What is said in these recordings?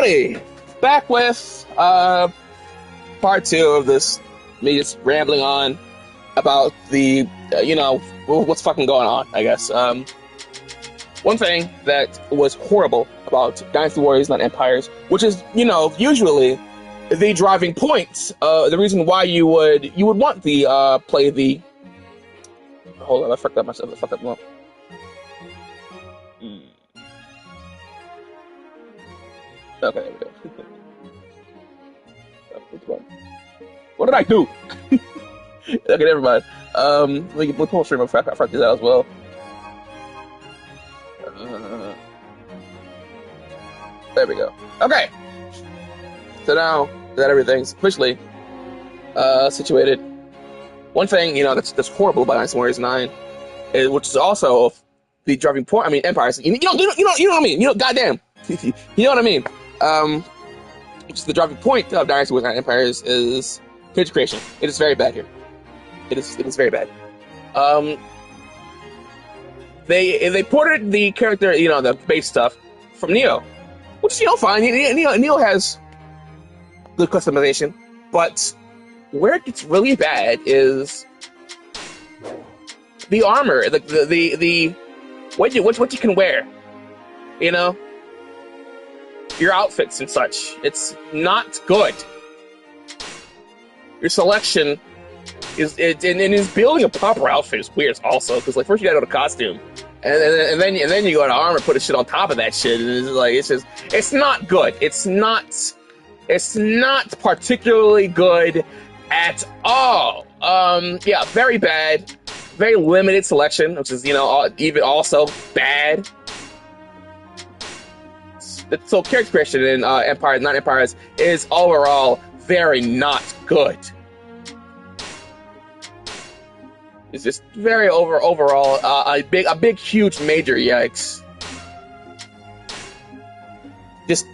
everybody! Back with part two of this, me just rambling on about the, what's fucking going on, I guess. One thing that was horrible about Dynasty Warriors, not Empires, which is, usually the driving point, the reason why you would want the, play the... Hold on, I fucked up myself, well. Okay, there we go. What did I do? Okay, never mind. We pull stream. I fucked this out as well. There we go. Okay. So now that everything's officially situated, one thing that's horrible about Dynasty Warriors 9, which is also the driving point. I mean, Empires. You know what I mean. Goddamn. You know what I mean. Which is the driving point of Dynasty Warriors 9 Empires is character creation. It is very bad here. It is very bad. They ported the character, the base stuff from Neo, which is fine. Neo has good customization, but where it gets really bad is the armor, the what you can wear, your outfits and such. It's not good. Your selection is building a proper outfit is weird also, because first you gotta go to costume, and then you go to armor, put a shit on top of that shit, and it's not good. It's not particularly good at all. Yeah, very bad. Very limited selection, which is even also bad. So character creation in Empires, not Empires, is overall very not good. It's just very overall a big huge major yikes. It's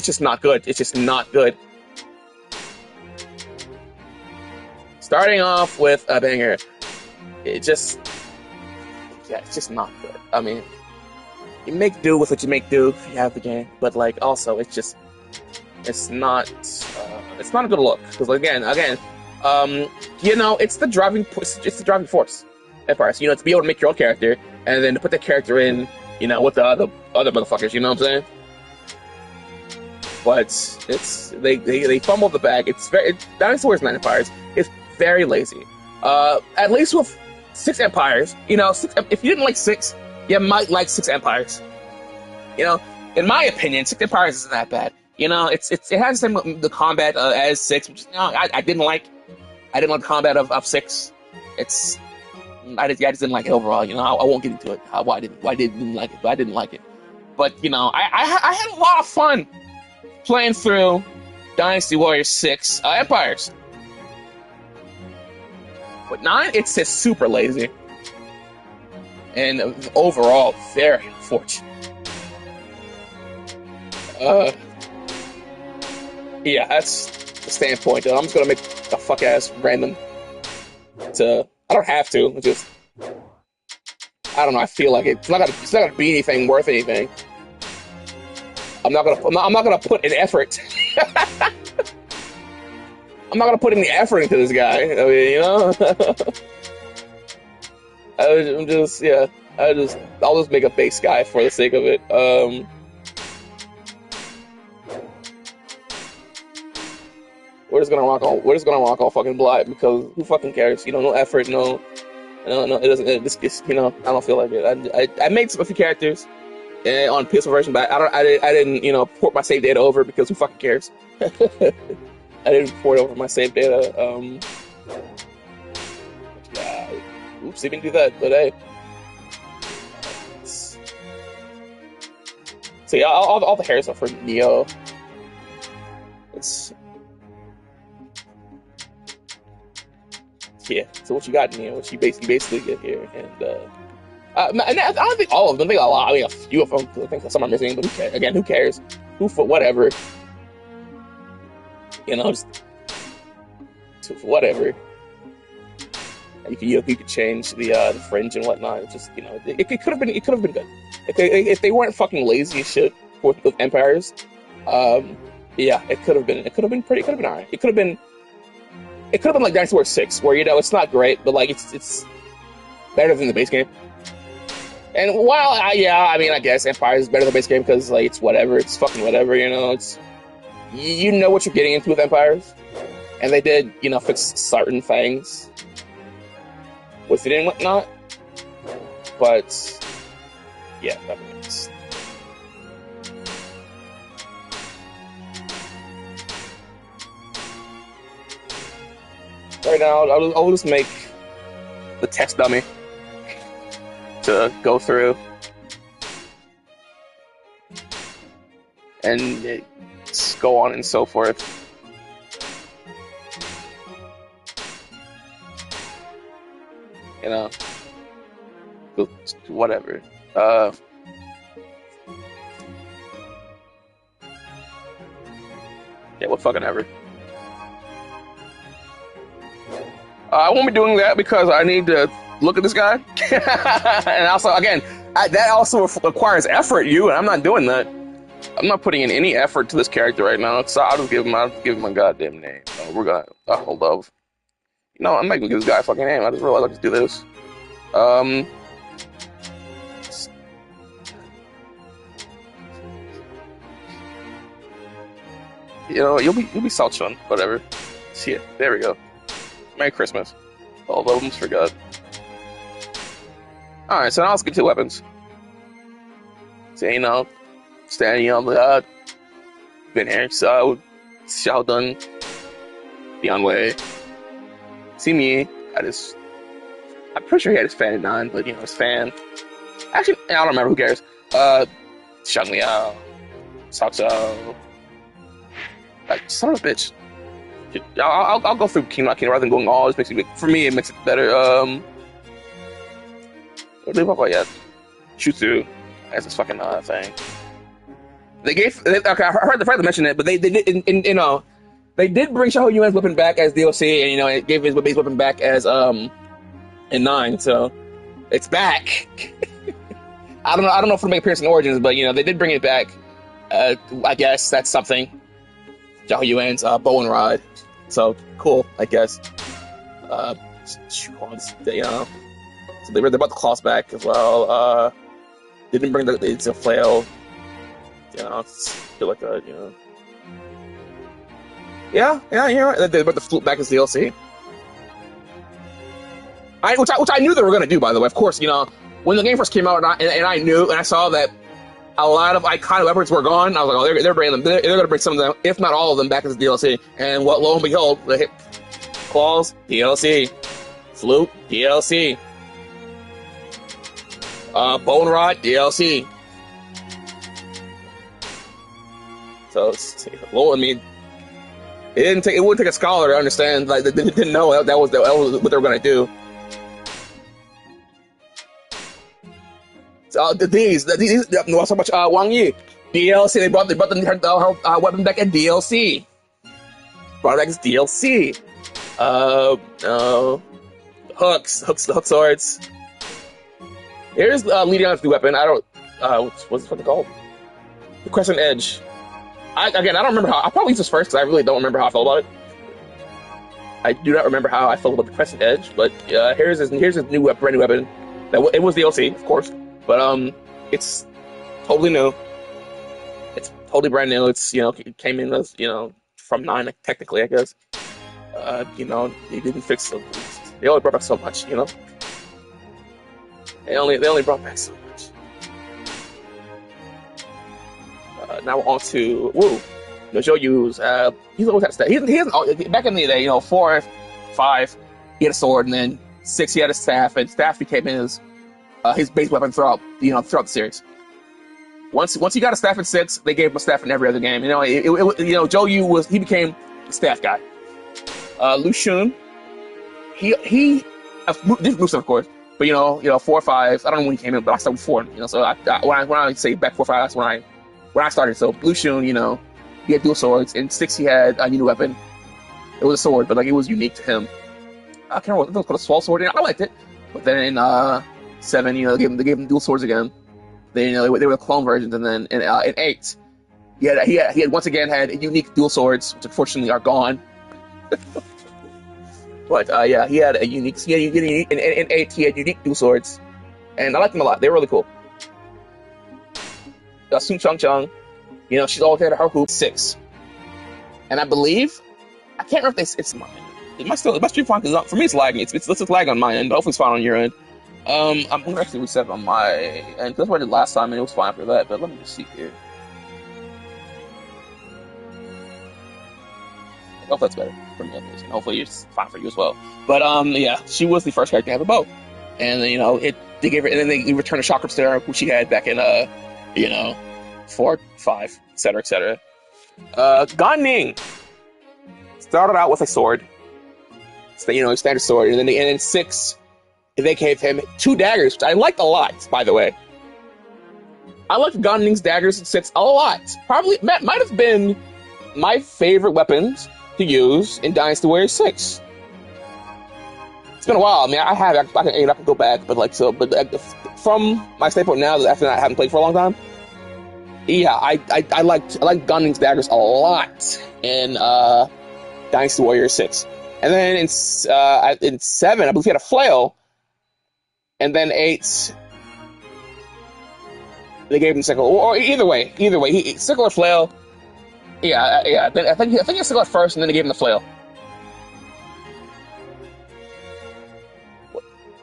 just not good. It's just not good. Starting off with a banger, it's just not good. I mean, you make do with what you make do if you have the game, but also it's not a good look, because again, it's the driving force. Empires, to be able to make your own character and then to put the character in, with the other motherfuckers. You know what I'm saying? But they fumbled the bag. Dynasty Warriors 9 Empires is very lazy. At least with 6 Empires, if you didn't like 6, you might like 6 Empires. In my opinion, 6 Empires isn't that bad. It has the combat as 6, which I didn't like. I didn't like the combat of 6. I just didn't like it overall. I won't get into it. Why I didn't like it. But I didn't like it. But I had a lot of fun playing through Dynasty Warriors 6 Empires. But 9, it's just super lazy. And overall, very unfortunate. Yeah, that's the standpoint. I'm just gonna make a fuck ass random. I don't have to. It's just, I don't know. I feel like it's not gonna be anything worth anything. I'm not gonna put an effort. I'm not gonna put any effort into this guy. I mean, I'll just make a base guy for the sake of it. We're just gonna rock all fucking blind, because who fucking cares? No effort, no, it doesn't. I don't feel like it. I made a few characters on PS4 version, but I didn't port my save data over, because who fucking cares? I didn't port over my save data. Yeah, oops, didn't do that, but hey. So yeah, all the hairs are for Neo. Yeah. So what you got, Neo? What you basically get here, and I don't think all of them. I think a lot. I mean, a few of them. I think some are missing, but who cares? Whatever. Just whatever. You could change the fringe and whatnot. It's just it could have been good if they weren't fucking lazy as shit with Empires. Um, yeah, it could have been. It could have been pretty. It could have been alright. It could have been. It could have been like Dynasty Warriors 6, where it's not great, but like it's better than the base game. And while I mean, I guess Empires is better than the base game because like it's whatever. It's fucking whatever. It's you know what you're getting into with Empires, and they did fix certain things with it and whatnot. But yeah, that makes. Right now, I'll just make the text dummy to go through, and go on and so forth. Whatever. Yeah, what fucking ever. I won't be doing that because I need to look at this guy. And also, again, that also requires effort, and I'm not doing that. I'm not putting in any effort to this character right now, so I'll just give him a goddamn name. We're gonna hold up. I'm not gonna give this guy a fucking name. I just realized I just do this. You'll be Salchon, whatever. See, there we go. Merry Christmas. All of them forgot. Alright, so now let's get to weapons. So, standing on the been here, so Xiaodun, Dianwei, Xingyi had his. I'm pretty sure he had his fan at 9, but his fan. Actually, I don't remember. Who cares? Xiang Liao, Cao Cao. Son of a bitch. I'll go through King rather than going all. It makes it, for me, it makes it better. What do they talk about yet? Shutsu has this fucking thing. Okay, I heard the friend mention it, but they did, they did bring Xiahou Yuan's weapon back as DLC, and it gave his base weapon back as in 9, so it's back. I don't know if it'll make appearance in Origins, but they did bring it back. I guess that's something. Xiahou Yuan's bow and rod. So cool, I guess. So they brought the claws back as well. They didn't bring the flail. It's feel like a Yeah, they brought the flute back as DLC. Which I knew they were gonna do, by the way. Of course, when the game first came out, and I knew, and I saw that a lot of iconic weapons were gone. I was like, oh, they're bringing them. They're going to bring some of them, if not all of them, back as DLC. And lo and behold, they hit claws, DLC, flute, DLC, bone rod, DLC. So, I mean, it wouldn't take a scholar to understand. Like, they didn't know that was what they were going to do. These not so much Wang Yi DLC. They brought her weapon back at DLC. Brought it back as DLC. The hook swords. Here's leading on to the weapon. I don't what's the fucking called? The Crescent Edge. I don't remember how. I'll probably use this first because I really don't remember how I felt about it. I do not remember how I felt about the Crescent Edge, but here's his new brand new weapon. It was DLC, of course. But it's totally new. It's totally brand new. It's it came in as from 9 technically, I guess. They didn't fix it. They only brought back so much. They only brought back so much. Now on to Zhou-Yu's. He's always had a staff. He hasn't back in the day. 4, 5, he had a sword, and then 6 he had a staff, and staff became his base weapon throughout the series. Once he got a staff in 6, they gave him a staff in every other game. Zhou-Yu became the staff guy. Lu Xun, he this Musa, of course, but 4, 5. I don't know when he came in, but I started 4. So when I say back 4, 5, that's when I started. So Lu Xun, he had dual swords. In 6, he had a new weapon. It was a sword, but it was unique to him. I can't remember. It was called a swall sword. I liked it, but then in 7, they gave him dual swords again. They were the clone versions, and then in 8, He had once again had unique dual swords, which unfortunately are gone. But yeah, he had a unique. In 8, he had unique dual swords, and I liked them a lot. They were really cool. Sun Chung Chung, she's always had her hoop 6, and I believe I can't remember if it's mine. It must be fine because for me it's lagging. It's lag on my end, but hopefully it's fine on your end. I'm gonna actually reset on my end. That's what I did last time, and it was fine for that. But let me just see here. Hopefully that's better for me, at least. And hopefully it's fine for you as well. But yeah, she was the first character to have a bow, and then they gave her, and then they returned a chakra star, which she had back in 4, 5, etc., etc. Gan Ning started out with a sword, a standard sword, and then in 6, they gave him 2 daggers, which I liked a lot, by the way. I liked Gan Ning's daggers in 6 a lot. Probably might have been my favorite weapons to use in Dynasty Warriors 6. It's been a while. I mean, I can go back, but from my standpoint now, after I haven't played for a long time, yeah, I liked Gan Ning's daggers a lot in Dynasty Warriors 6. And then in 7, I believe he had a flail, and then 8, they gave him sickle. Or either way, sickle or flail. Yeah. I think he had sickle at first, and then they gave him the flail.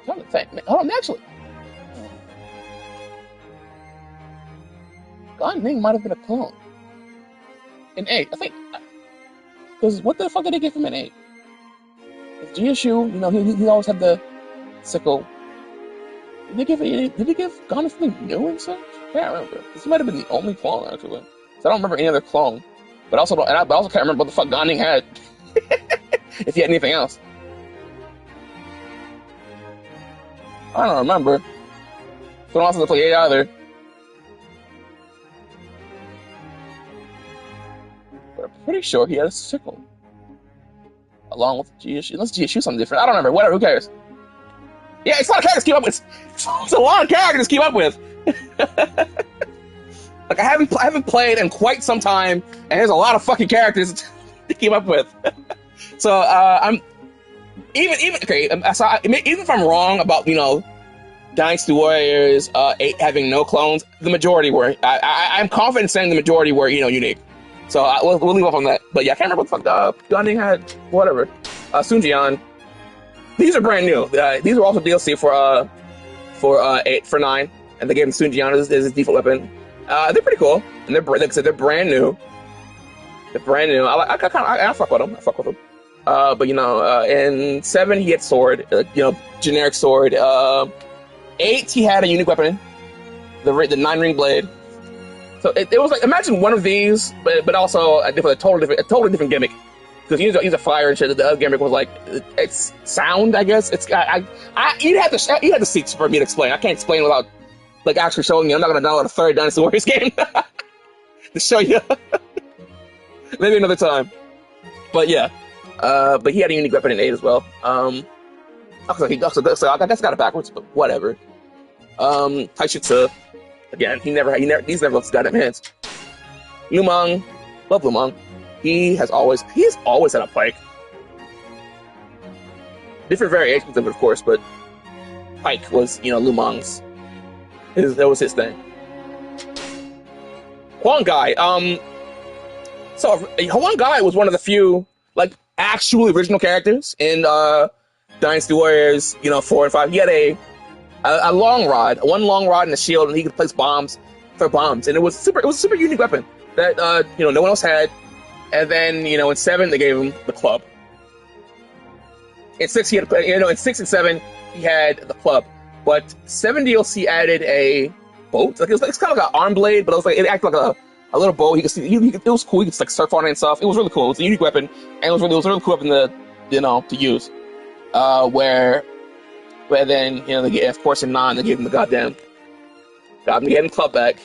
Hold on, actually. Gan Ning might have been a clone. In 8, I think. Because what the fuck did they give him in 8? GSU, he always had the sickle. Did they give Gan something new and such? I can't remember. This might have been the only clone, actually. So I don't remember any other clone. But I also can't remember what the fuck Gan Ning had. If he had anything else. I don't remember. Don't also play 8 either. But I'm pretty sure he had a sickle. Along with GSU. Unless GSU something different. I don't remember. Whatever, who cares? Yeah, it's a lot of characters to keep up with. It's a lot of characters to keep up with. Like I haven't played in quite some time, and there's a lot of fucking characters to keep up with. So I'm even if I'm wrong about Dynasty Warriors 8 having no clones, the majority were. I'm confident saying the majority were unique. So we'll leave off on that. But yeah, I can't remember what the fuck Gan Ning had. Whatever. Sun Jian. These are brand new. These are also DLC for 9, and they gave him Sun Jian as his default weapon. They're pretty cool, and like I said, they're brand new. They're brand new. I fuck with them. But in 7 he had sword, generic sword. 8 he had a unique weapon, the 9-ring blade. So it was like, imagine one of these, but also a totally different gimmick. Because he's a fire and shit. The other gimmick was like it's sound, I guess. You'd have to see for me to explain. I can't explain without actually showing you. I'm not gonna download a third Dynasty Warriors game to show you. Maybe another time. But yeah, but he had a unique weapon in 8 as well. I guess I got it backwards, but whatever. Taishutsu, again, he's never left goddamn hands. Lumang, love Lumang. He's always had a pike. Different variations of it, of course, but pike was, Lumang's. That was his thing. Huang Gai. So Huang Gai was one of the few, actually original characters in Dynasty Warriors, 4 and 5. He had a long rod, one long rod and a shield, and he could place bombs, and it was a super unique weapon that no one else had. And then, in 7, they gave him the club. In 6, he had, in 6 and 7, he had the club. But 7 DLC added a boat. It's kind of like an arm blade, but it acted like a little boat. It was cool. He could surf on it and stuff. It was really cool. It was a unique weapon, and it was really cool weapon to use. Where then, of course, in 9, they gave him the goddamn club back.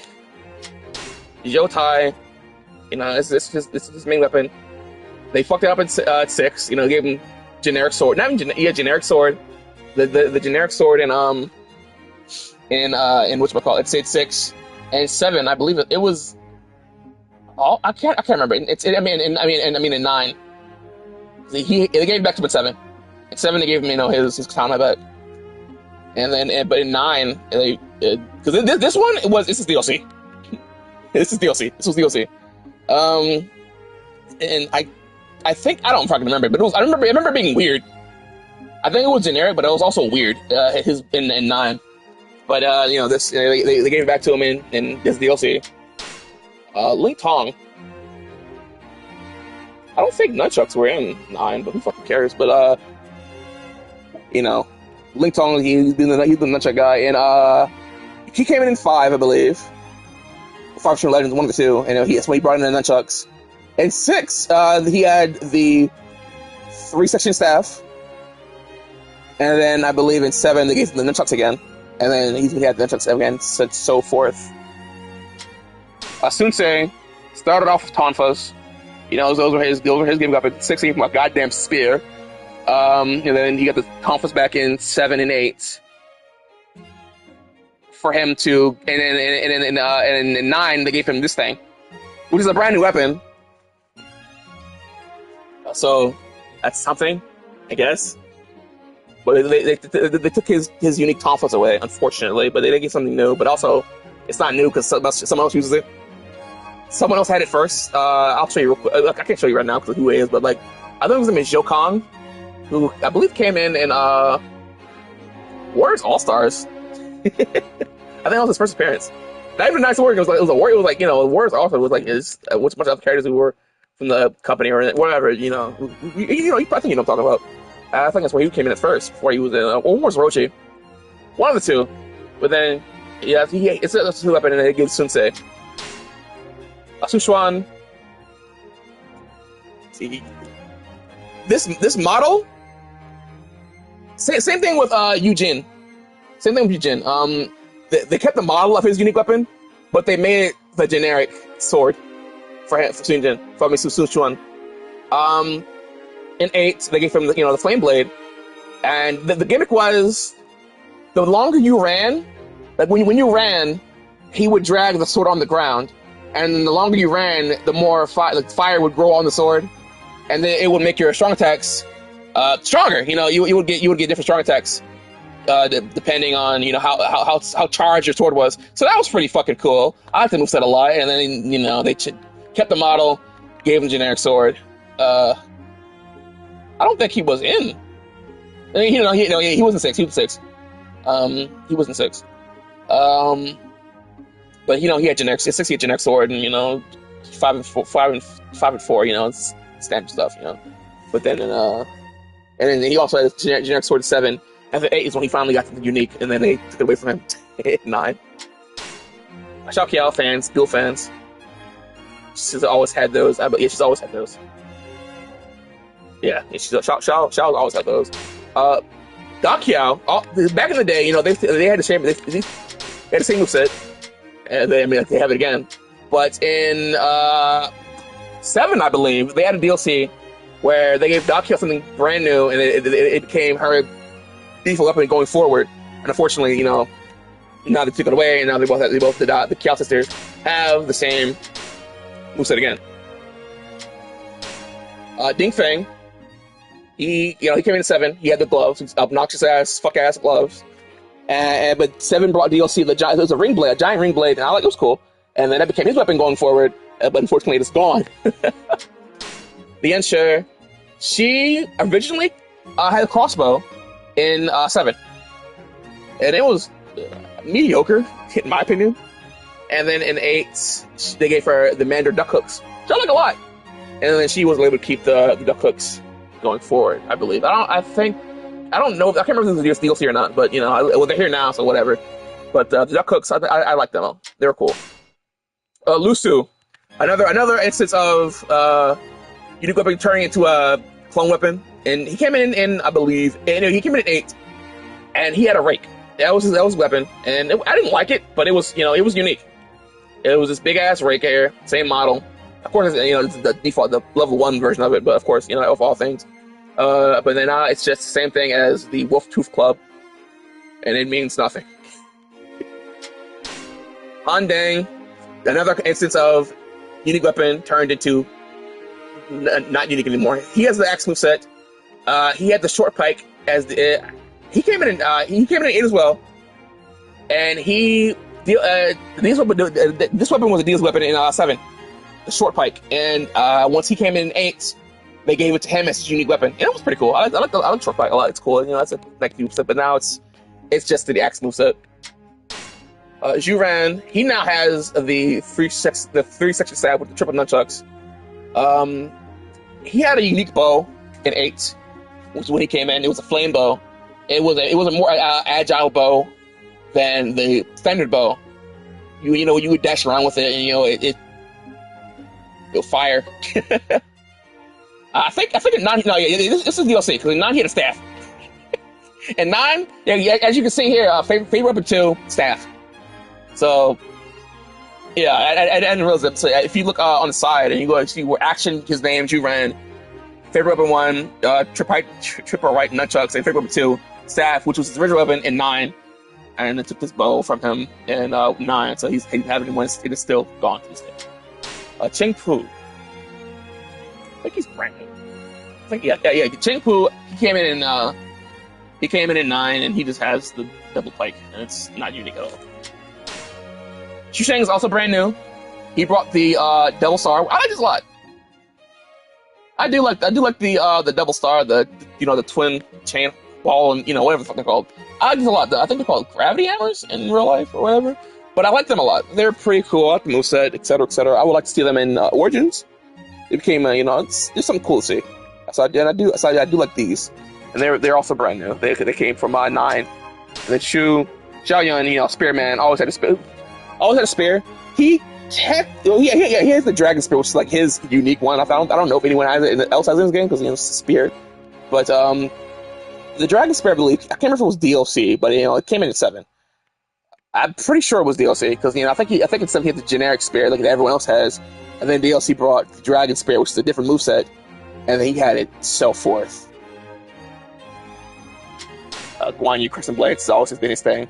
Yotai. This is his main weapon. They fucked it up at 6. Gave him generic sword. Not even generic sword. The generic sword in whatchamacallit, it's 6 and 7. I believe it was. Oh, I can't remember. In 9, they gave it back to him in 7. In 7, they gave him, his katana back. And then, but in 9, because this one this is DLC. This is DLC. This was DLC. And I think I don't fucking remember, but I remember it being weird. I think it was generic, but it was also weird. His in 9, but this they gave it back to him in this DLC. Ling Tong. I don't think nunchucks were in 9, but who fucking cares? But Ling Tong, he's been the nunchuck guy, and he came in 5, I believe. 5 Extreme Legends, one of the two, and that's when he brought in the nunchucks. In 6, he had the 3-section staff, and then I believe in 7 they gave him the nunchucks again, and then he had the nunchucks again, so forth. Sunsei started off with Tonfas. Those were his game up at 6 from a goddamn spear. And then he got the Tonfas back in 7 and 8 for him to, and in 9 they gave him this thing, which is a brand new weapon. So that's something, I guess. But they took his unique Tonfas away, unfortunately. But they did get something new. But also, it's not new because someone else uses it. Someone else had it first. I'll show you real quick. Look, I can't show you right now because of who it is. But I think his name is Zhou Kong, who I believe came in Warriors All Stars. I think that was his first appearance. Not even a nice Warrior. It was a Warrior. It was Warriors All Stars was his a bunch of other characters who were from the company or whatever. You probably think you know what I'm talking about. I think that's where he came in at first, before he was in or was Roshi. One of the two. But then, it's a two weapon, and it gives Sunsei. Sushuan. This model. Same thing with Yujin. Same thing with Yujin. They kept the model of his unique weapon, but they made it the generic sword for Sunjin, for Sushuan. In 8, they gave him the flame blade, and the gimmick was the longer you ran, when you ran, he would drag the sword on the ground, and the longer you ran, the more fire would grow on the sword, and then it would make your strong attacks stronger. You would get different strong attacks depending on how charged your sword was. So that was pretty fucking cool. I like the moveset a lot, and then they kept the model, gave him generic sword. I don't think he was in. He was in 6. He was in 6. He was in 6. But he had generic 6. He had generic sword, and 5 and 4. It's standard stuff. But then and then he also had generic sword 7. And the 8 is when he finally got the unique, and then they took it away from him. 9. Xiao Qiao fans, dual fans. She's always had those. She's always had those. Yeah, Xiao always had those. Dakiao, back in the day, they had the same, they had the same moveset, and they have it again. But in 7, I believe, they had a DLC where they gave Dakiao something brand new, and it became her default weapon going forward. And unfortunately, now they took it away, and now the Kiao sisters have the same moveset again. Ding Feng. He came in 7. He had the gloves, obnoxious ass, fuck ass gloves. But 7 brought DLC. It was a ring blade, a giant ring blade, and it was cool. And then that became his weapon going forward. But unfortunately, it's gone. The Ensure, she originally had a crossbow in 7, and it was mediocre in my opinion. And then in 8, they gave her the Mandarin duck hooks, which I like a lot. And then she was able to keep the duck hooks going forward, I believe. I don't know. I can't remember if it was DLC or not, but they're here now, so whatever. But the duck hooks, I like them. They were cool. Lusu, another instance of unique weapon turning into a clone weapon, and he came in I believe, and he came in at 8, and he had a rake. That was his weapon, and I didn't like it, but it was it was unique. It was this big ass rake here, same model. Of course, it's the default, the level 1 version of it, but of course, of all things. But then now it's just the same thing as the Wolf Tooth Club, and it means nothing. Han Dang, another instance of unique weapon turned into not unique anymore. He has the axe moveset. He had the short pike as the. He came in. He came in at 8 as well, and this weapon was a Deal's weapon in 7, the short pike. And once he came in 8, they gave it to him as his unique weapon, and it was pretty cool. I like the short pike a lot. It's cool. You know, that's a next moveset, but now it's just the axe moveset. Juran, he now has the three section staff with the triple nunchucks. He had a unique bow in 8, which is when he came in. It was a flame bow. It was a more agile bow than the standard bow. You would dash around with it, and it'll fire. I think in 9, no, yeah, this is DLC because in 9 he had a staff. And 9, yeah, as you can see here, favorite weapon 2, staff. So, yeah, I didn't realize that. So if you look on the side and you go and see where action, his name, Juran, favorite weapon 1, triple right nunchucks, and favorite weapon 2, staff, which was his original weapon in 9, and they took this bow from him in 9, so he's having one. It is still gone to this day. Cheng Pu, I think he's brand new. I think yeah. Cheng Pu, he came in in 9, and he just has the double pike, and it's not unique at all. Xu Sheng is also brand new. He brought the double star. I like this a lot. I do like the double star, the twin chain ball, and whatever the fuck they're called. I like this a lot. I think they're called gravity hammers in real life or whatever. But I like them a lot. They're pretty cool. I like the moveset, etc., etc. I would like to see them in Origins. It became it's something cool to see. So I do like these, and they're also brand new. They came from 9, and then Xiaoyun, Spearman, always had a spear. He has the dragon spear, which is like his unique one. I don't know if anyone else has it in this game because it's a spear. But the dragon spear, I believe, I can't remember if it was DLC, but it came in at 7. I'm pretty sure it was DLC because I think it's something he had the generic spear like everyone else has, and then DLC brought the dragon spear, which is a different moveset, and then he had it so forth. Guan Yu Crescent Blades has always been his thing.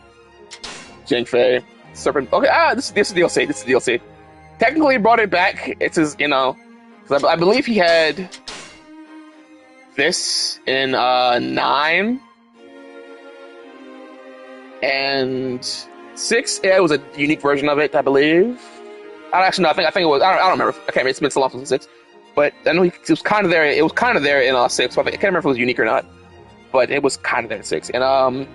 Jing Fei. Serpent. Okay, this is DLC. This is DLC. Technically, he brought it back. It's his, because I believe he had this in 9 and 6. Yeah, it was a unique version of it, I believe. Actually, no, I think it was. I don't remember. I can't remember. It's been so long since 6. But I know it was kind of there. It was kind of there in 6. So I can't remember if it was unique or not. But it was kind of there in 6. And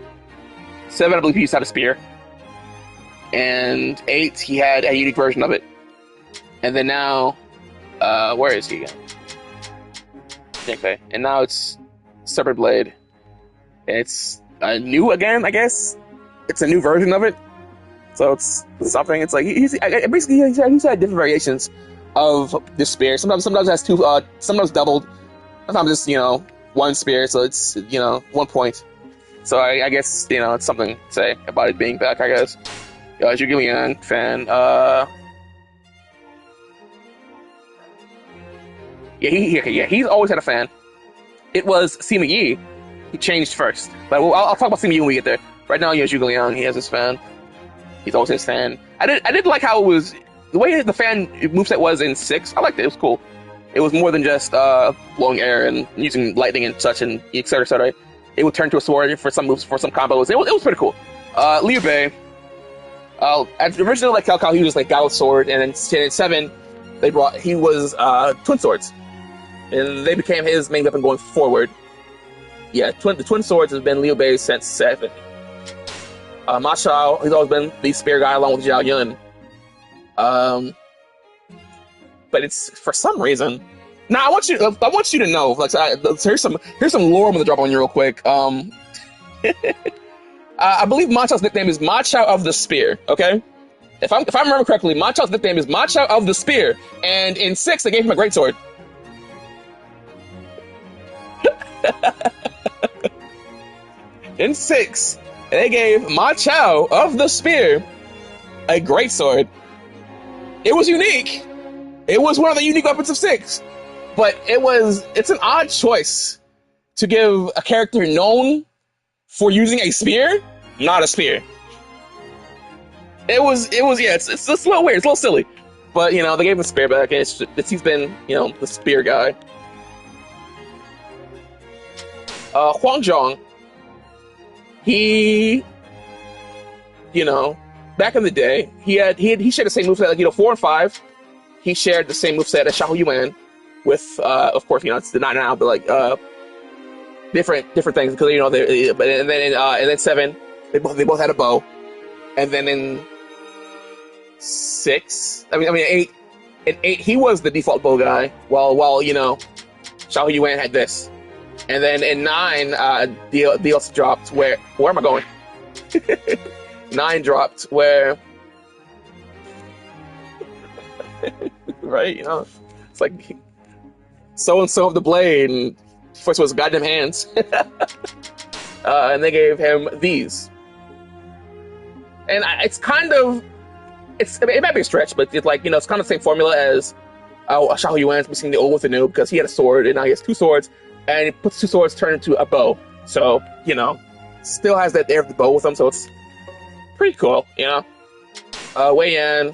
7, I believe he used to have a spear. And 8, he had a unique version of it. And then now, where is he again? Okay. And now it's Serpent Blade. It's new again, I guess. It's a new version of it. So it's something. It's like he's had different variations of this spear. Sometimes it has 2. Sometimes doubled. Sometimes just one spear. So it's 1 point. So I guess it's something to say about it being back. I guess. Zhuge Liang fan. He's always had a fan. It was Sima Yi. He changed first, but I'll talk about Sima Yi when we get there. Right now, Zhuge Liang, he has his fan. He's always his fan. I did like how it was the way the fan moveset was in 6. I liked it. It was cool. It was more than just blowing air and using lightning and such and etc. etc. It would turn to a sword for some moves, for some combos. It was pretty cool. Liu Bei. Originally, like Cao Cao, he was like guy with sword, and in 7, he was twin swords, and they became his main weapon going forward. Yeah, the twin swords has been Liu Bei since 7. Ma Chao, he's always been the spear guy along with Zhao Yun. But it's for some reason. Now I want you to know. Like, here's some lore I'm gonna drop on you real quick. I believe Ma Chao's nickname is Ma Chao of the Spear, okay? If I remember correctly, Ma Chao's nickname is Ma Chao of the Spear, and in 6, they gave him a greatsword. In 6, they gave Ma Chao of the Spear a greatsword. It was unique. It was one of the unique weapons of 6. But it's an odd choice to give a character known for using a spear, not a spear. It's a little weird. It's a little silly. But you know, they gave him spear back, and he's been, you know, the spear guy. Huang Zhong, he, you know, back in the day, he shared the same moveset, like, you know, 4 and 5. He shared the same moveset as Xiahou Yuan, with of course, you know, it's the 9 now, but like different things, because you know, but and then 7, they both had a bow, and then in 6, I mean 8, in 8 he was the default bow guy, while you know, Xiahou Yuan had this. And then in 9, DLC dropped where am I going? 9 dropped where, right? You know, it's like so and so of the blade, and first was goddamn hands, and they gave him these. And it's kind of, it might be a stretch, but it's like, you know, it's kind of the same formula as Xiahou Yuan's missing the old with the new, because he had a sword and now he has 2 swords. And he puts 2 swords turned into a bow. So, you know, still has that air of the bow with him, so it's pretty cool, you know? Wei Yan,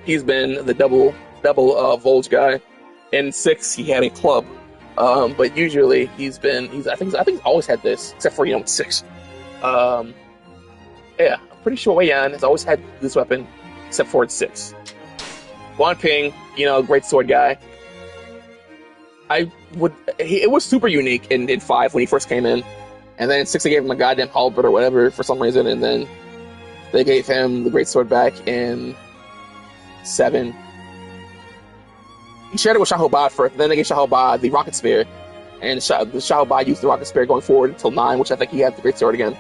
he's been the double Volge guy. In 6, he had a club. But usually I think he's always had this, except for, you know, 6. Yeah, I'm pretty sure Wei Yan has always had this weapon, except for in 6. Guan Ping, you know, great sword guy. It was super unique in 5 when he first came in, and then in 6 they gave him a goddamn halberd or whatever for some reason, and then they gave him the great sword back in 7. He shared it with Xiahou Ba first, then they gave Xiahou Ba the rocket spear, and Xiahou Ba used the rocket spear going forward until 9, which I think he had the great sword again.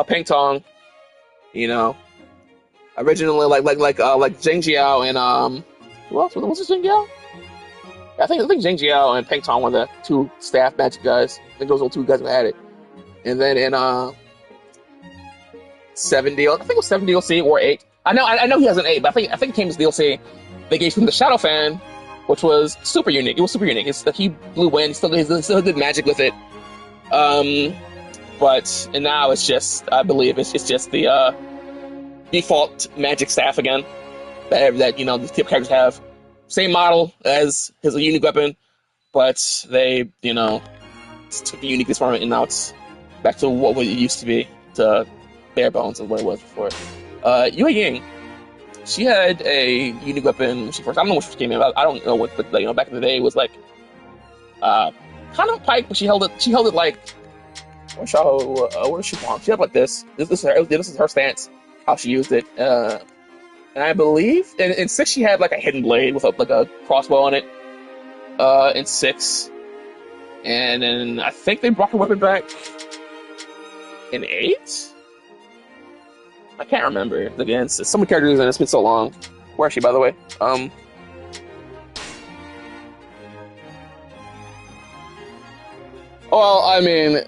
Peng Tong, you know, originally like Zheng Jiao and who else was it? Zheng Jiao? I think Zheng Jiao and Peng Tong were the 2 staff magic guys. I think those were the 2 guys who had it. And then in 7 DLC, I think it was 7 DLC or 8. I know he has an 8, but I think it came as DLC. They gave him the Shadow Fan, which was super unique. It was super unique. It's like he blew wind, still did magic with it. And now it's just, I believe it's just the default magic staff again that you know, the tip characters have. Same model as his unique weapon, but they, you know, took the uniqueness from it, and now it's back to what it used to be, to bare bones of what it was before. Yue Ying, she had a unique weapon when she first, I don't know when she came in, I don't know what, but like, you know, back in the day it was like, kind of a pike, but she held it like, what does she want? She had like this. This is her stance, how she used it. And I believe in 6 she had like a hidden blade with like a crossbow on it. In 6, and then I think they brought her weapon back in 8. I can't remember. Again, so many characters and it's been so long. Where is she, by the way? Well, I mean,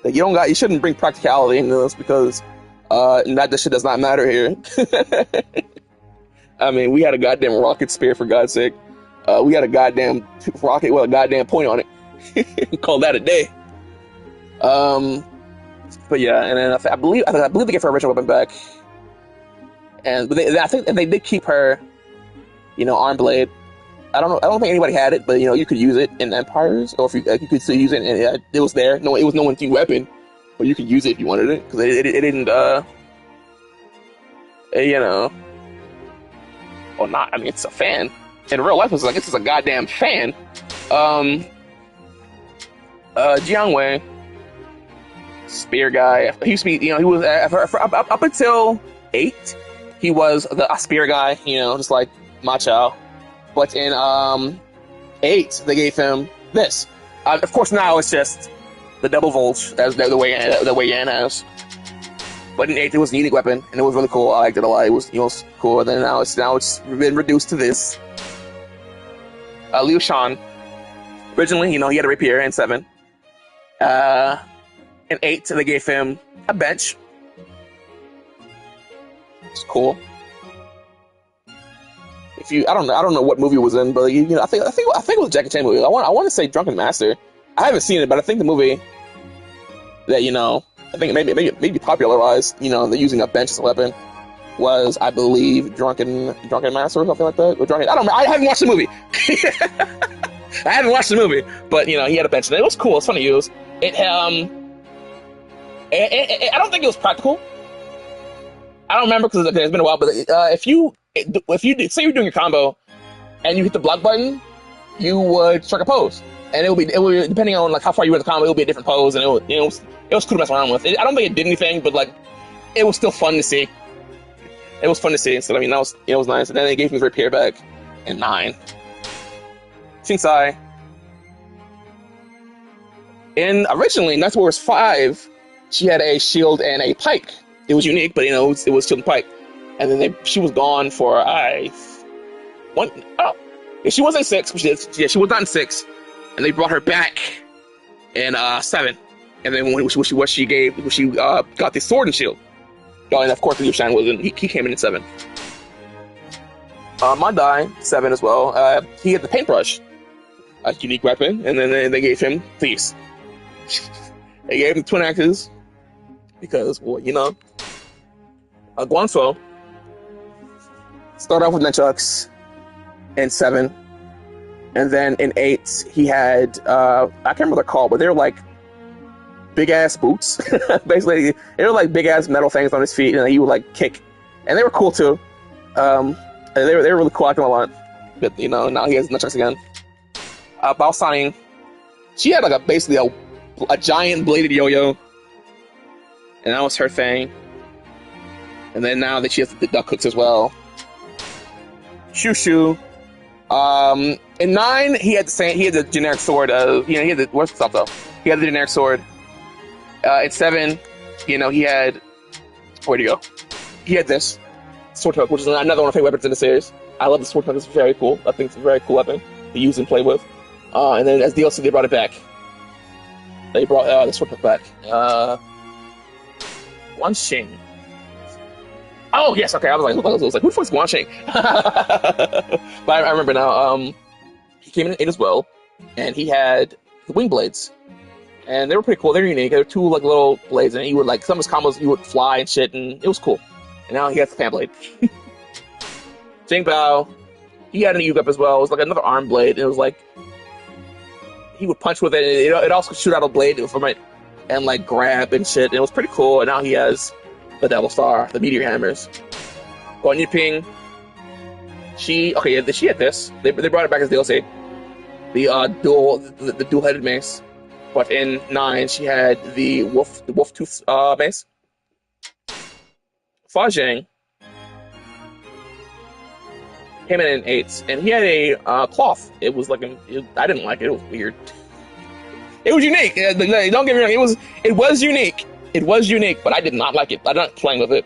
you shouldn't bring practicality into this, because this shit does not matter here. I mean, we had a goddamn rocket spear, for God's sake. We had a goddamn rocket with a goddamn point on it. Call that a day. But yeah, and then I believe they gave her original weapon back. I think they did keep her, you know, arm blade. I don't think anybody had it, but you know, you could use it in Empires, or if you could still use it, and it was there. No, it was no one's new weapon, but you could use it if you wanted it, because it didn't, you know, or not. I mean, it's a fan. In real life, it's like, this is a goddamn fan. Jiang Wei, spear guy. He used to be, you know, he was up until 8. He was a spear guy, you know, just like Ma Chao. But in 8, they gave him this. Of course, now it's just the double Volge, as the way Yan has. But in 8, it was a unique weapon, and it was really cool. I liked it a lot. It was, you know, cool. And then now it's been reduced to this. Liu Shan, originally, you know, he had a rapier in 7. In 8, they gave him a bench. It's cool. I don't know what movie it was in, but you know, I think it was a Jackie Chan movie. I want to say Drunken Master. I haven't seen it, but I think the movie that, you know, I think maybe popularized, you know, they're using a bench as a weapon. was, I believe, Drunken Master or something like that. Or Drunken, I don't know. I haven't watched the movie. I haven't watched the movie, but you know, he had a bench and it was cool. It's fun to use. I don't think it was practical. I don't remember because it's been a while. But if you say you're doing your combo and you hit the block button, you would strike a pose, and it would depending on like how far you were in the combo, it would be a different pose, and it was cool to mess around with. I don't think it did anything, but like it was still fun to see. It was fun to see. So I mean, it was nice. And then they gave me Rapier back in 9. Shinsai. And originally, Night Warriors 5, she had a shield and a pike. It was unique, but you know, it was shield and pike. And then she was gone for she was in 6. She was not in 6, and they brought her back in 7. And then when she got the sword and shield. And of course, Liu Shan was he came in 7. Mandai 7 as well. He had the paintbrush, a unique weapon, and then they gave him these. They gave him twin axes because, well, you know, Guangzhou started off with nunchucks in 7, and then in 8 he had I can't remember what they're called, but they were like big ass boots. Basically, they were like big ass metal things on his feet, and he would like kick, and they were cool too. And they were really cool. I like them a lot. But you know, now he has nunchucks again. Bao Saning, she had like basically a giant bladed yo-yo, and that was her thing. And then now that she has the duck hooks as well. Shushu. In 9, he had the generic sword. He had the what's the stuff though? He had the generic sword. In 7, you know, he had, where'd he go? He had this sword hook, which is another one of my favorite weapons in the series. I love the sword hook. It's very cool. I think it's a very cool weapon to use and play with. And then as DLC, they brought it back. They brought the sword hook back. Guanxing. Oh yes, okay. I was like, who the fuck's Guanxing? But I remember now. He came in 8 as well, and he had the wing blades. And they were pretty cool. They were unique. They were 2 like little blades, and he would like some of his combos. You would fly and shit, and it was cool. And now he has the fan blade. Jing Bao, he had an Yu-Up as well. It was like another arm blade. It was like he would punch with it. And it also could shoot out a blade from it and like grab and shit. And it was pretty cool. And now he has the Devil Star, the meteor hammers. Guan Yiping, she had this. They brought it back as DLC. The dual-headed mace. But in 9, she had the wolf tooth mace. Fa Zhang came in 8, and he had a cloth. It was like I didn't like it. It was weird. It was unique. Don't get me wrong. It was unique. It was unique, but I did not like it. I'm not playing with it.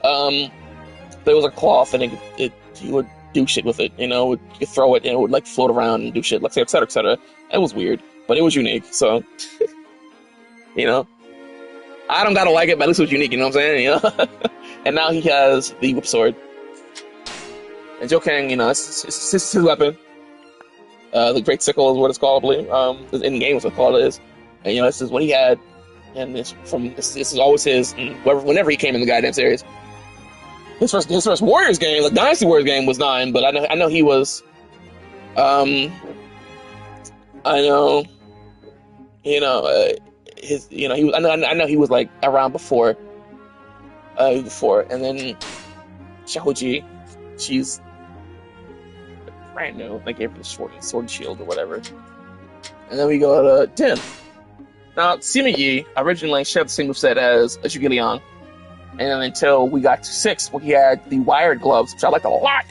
There was a cloth, and you would do shit with it. You know, you could throw it, and it would like float around and do shit, like etc. etc. It was weird. But it was unique, so you know, I don't gotta like it, but at least it was unique. You know what I'm saying? You know, and now he has the whip sword. And Zhou Kang, you know, it's his weapon. The Great Sickle is what it's called, I believe. In the game, is what it is. And you know, this is what he had, and this is always his. Whenever he came in the goddamn series, his first Warriors game, the Dynasty Warriors game, was 9. But I know he was. I know. You know, he was. I know he was like around before. And then Xiaoji, she's brand new. They gave her the sword shield or whatever. And then we go to 10. Now, Sima Yi originally shared the same moveset as Zhuge Liang, and then until we got to 6, when he had the wired gloves, which I liked a lot.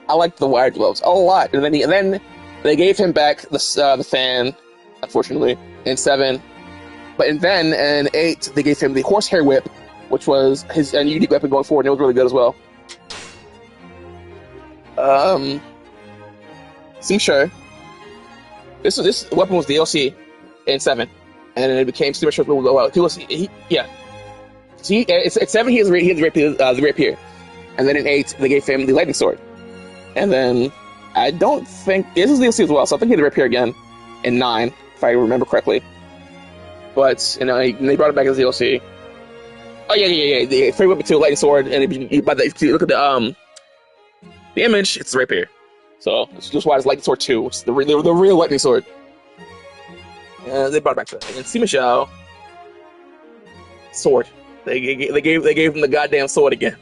I liked the wired gloves a lot, and then they gave him back the fan, unfortunately, in 7. But then in 8, they gave him the horsehair whip, which was his unique weapon going forward, and it was really good as well. Xing Shi. This weapon was DLC in 7, and then it became Xing Shi's DLC. It's 7. He has the rapier, and then in 8 they gave him the lightning sword, and then I don't think this is DLC as well, so I think he had the rapier again in 9, if I remember correctly. But you know, they brought it back as DLC. Oh yeah. The free weapon 2, lightning sword, and if you look at the image, it's right here. So it's just why it's lightning sword 2. It's the real lightning sword. They brought it back to that. And Sima Xiao, sword. They gave him the goddamn sword again.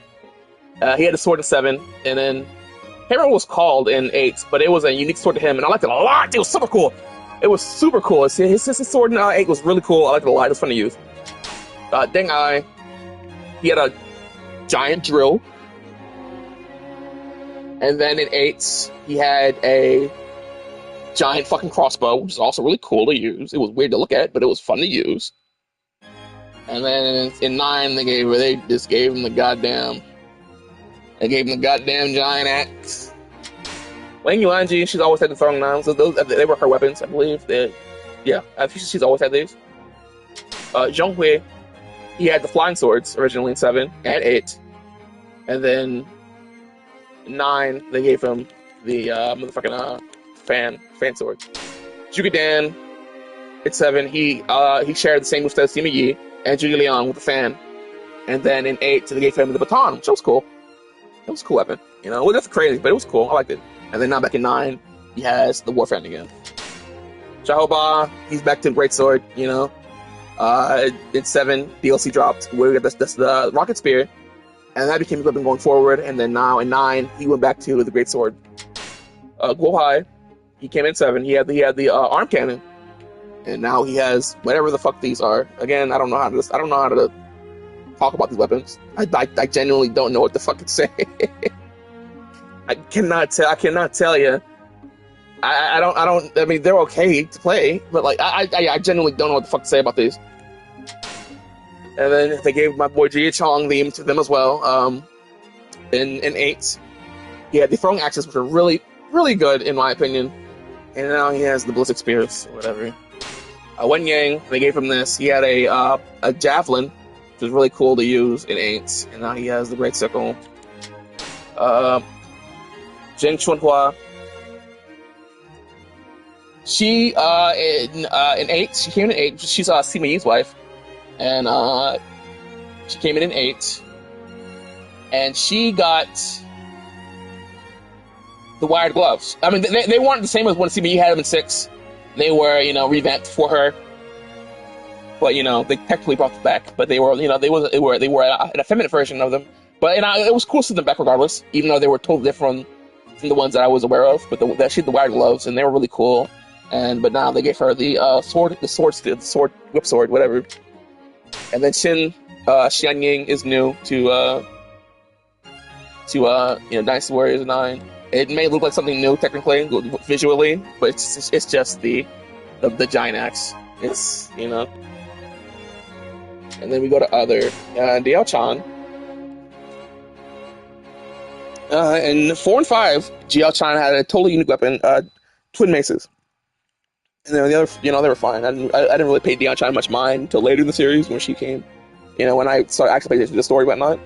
He had a sword in 7, and then I can't remember what it was called in 8, but it was a unique sword to him, and I liked it a lot. It was super cool. It was super cool. His sword in 8 was really cool. I liked it a lot. It was fun to use. Deng Ai, he had a giant drill. And then in 8, he had a giant fucking crossbow, which is also really cool to use. It was weird to look at, but it was fun to use. And then in 9, they just gave him the goddamn giant axe. Wang Yuanji, she's always had the throwing knives. So they were her weapons, I believe. I think she's always had these. Zhong Hui, he had the flying swords originally in 7 and 8, and then in 9 they gave him the motherfucking fan sword. Zhuge Dan, in 7 he shared the same moveset as Sima Yi and Zhuge Liang with the fan, and then in 8 they gave him the baton, which was cool. It was a cool weapon, Well, that's crazy, but it was cool. I liked it. And then now back in 9, he has the war fan again. Xiahou Ba, he's back to the great sword, In 7, DLC dropped where we got the rocket spear, and that became his weapon going forward. And then now in 9, he went back to the great sword. Guo Hai, he came in 7. He had the arm cannon, and now he has whatever the fuck these are. Again, I don't know how to talk about these weapons. I genuinely don't know what the fuck to say. I cannot tell you. I mean, they're okay to play, but like, I genuinely don't know what the fuck to say about these. And then they gave my boy Jia Chong to them as well. In 8, he had the throwing axes, which are really, really good in my opinion. And now he has the ballistic spears or whatever. Wen Yang, they gave him this. He had a javelin, which was really cool to use in 8, and now he has the great sickle. Zheng Chunhua, she in 8, she came in 8. She's Sima Yi's wife, and she came in 8, and she got the wired gloves. I mean, they weren't the same as when Sima Yi had them in 6. They were, revamped for her, but they technically brought them back. But they were, they were an effeminate version of them. But it was cool to see them back regardless, even though they were totally different from the ones that I was aware of. But she had the wired gloves, and they were really cool. But now they gave her the whip sword, whatever. And then Xianying is new to Dynasty Warriors 9. It may look like something new technically, visually, but it's just the giant axe. It's And then we go to other Diao Chan. In 4 and 5, Jiao Chan had a totally unique weapon, twin maces. And then the other, they were fine. I didn't really pay Diao Chan much mind until later in the series when she came. When I started actually paying the story whatnot,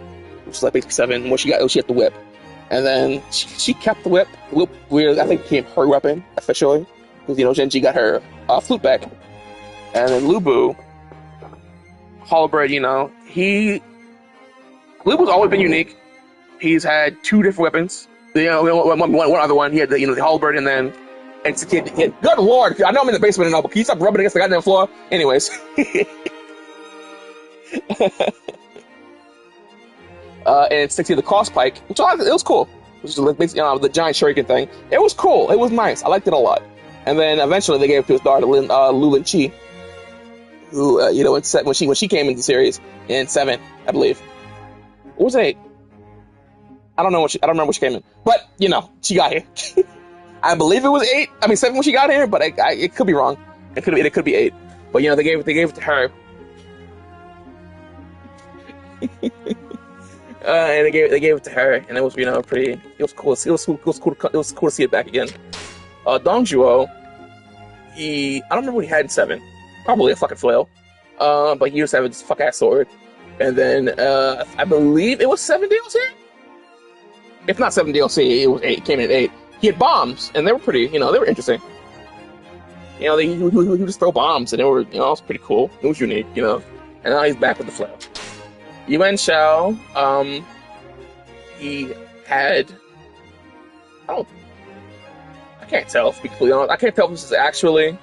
which is like basically 7, when she had the whip. And then she kept the whip. The whip, I think, became her weapon officially, because Genji got her flute back. And then Lu Bu, halberd, Lubu's always been unique. He's had 2 different weapons. One other one. He had the halberd, and then good lord! I know I'm in the basement now, but can you stop rubbing against the goddamn floor? Anyways. And 60 the cross pike, which it was cool. Which is basically the giant shuriken thing. It was cool. It was nice. I liked it a lot. And then eventually they gave it to his daughter Lu Linqi, who when she came into the series in 7, I believe. What was it 8? I don't remember when she came in, but she got here. I believe it was 8. I mean 7 when she got here, but it could be wrong. It could be 8. But they gave it to her. And they gave it to her, and it was pretty. It was cool. It was cool to see it back again. Dong Zhuo, I don't remember what he had in 7. Probably a fucking flail. But he used to have this fuck ass sword. And then I believe it was 7 DLC. If not 7 DLC, it was 8. Came in at 8. He had bombs, and they were pretty. They were interesting. He would just throw bombs, and they were it was pretty cool. It was unique, And now he's back with the flail. Yuan Shao, he had, I don't, I can't tell, to be completely honest. I can't tell if this is actually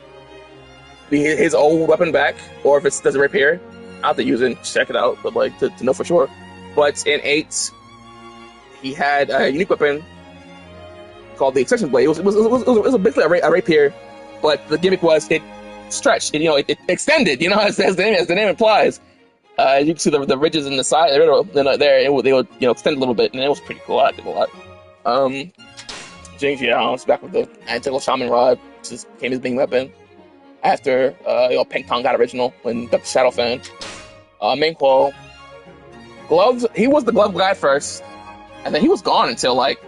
his old weapon back, or if it doesn't repair. I'll have to use it and check it out, but like, to know for sure. But in 8, he had a unique weapon called the Extension Blade. It was basically a rapier, but the gimmick was it stretched, it extended, as the name implies. You can see the ridges in the side, they would extend a little bit, and it was pretty cool. I liked it a lot. Jing Jiao was back with the Antical Shaman Rod, which just became his main weapon after Peng Tong got original when got the Shadow Fan. Meng Huo, gloves. He was the glove guy first, and then he was gone until like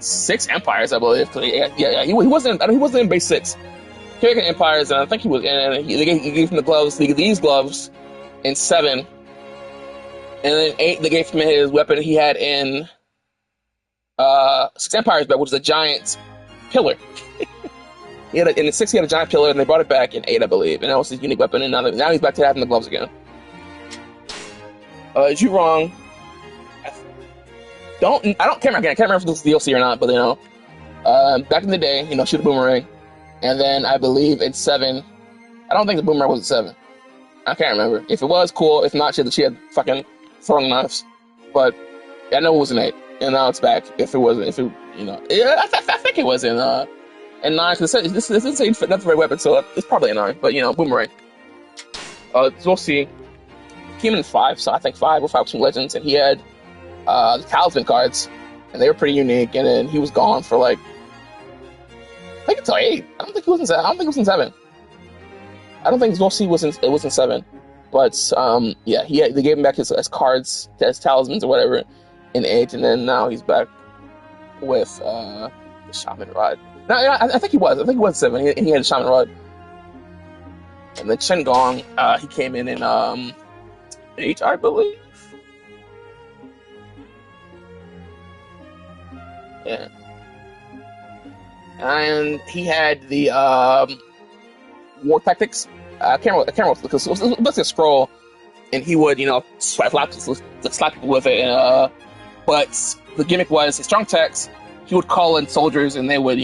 6 Empires, I believe. He wasn't. I mean, he wasn't in base 6. He was in Empires, and I think he was. And they gave him the gloves. These gloves in 7, and then 8 they gave him his weapon he had in 6 Empires, but which was a giant pillar. In the 6 he had a giant pillar, and they brought it back in 8, I believe, and that was his unique weapon. And now he's back to having the gloves again. Zhurong, I can't remember if this is DLC or not, but back in the day, shoot a boomerang, and then I believe in 7, I don't think the boomerang was in 7. I can't remember. If it was, cool. If not, she had fucking throwing knives. But I know it was in 8, and now it's back. If it wasn't, yeah, I think it was in 9. This is not the right weapon, so it's probably in 9. But boomerang. We'll see. Came in 5, so I think 5 or 5 Team Legends, and he had the talisman cards, and they were pretty unique. And then he was gone for like, I think until 8. I don't think he was in 7. I don't think it was in 7. I don't think We'll See was in 7, but yeah, they gave him back his cards, his talismans or whatever in 8, and then now he's back with the Shaman Rod. No, I think he was. I think he was 7. He had a Shaman Rod, and then Chen Gong, he came in 8, I believe. Yeah. And he had the war tactics. I can't remember because it was basically a scroll, and he would slap people with it. But the gimmick was his strong attacks. He would call in soldiers, and they would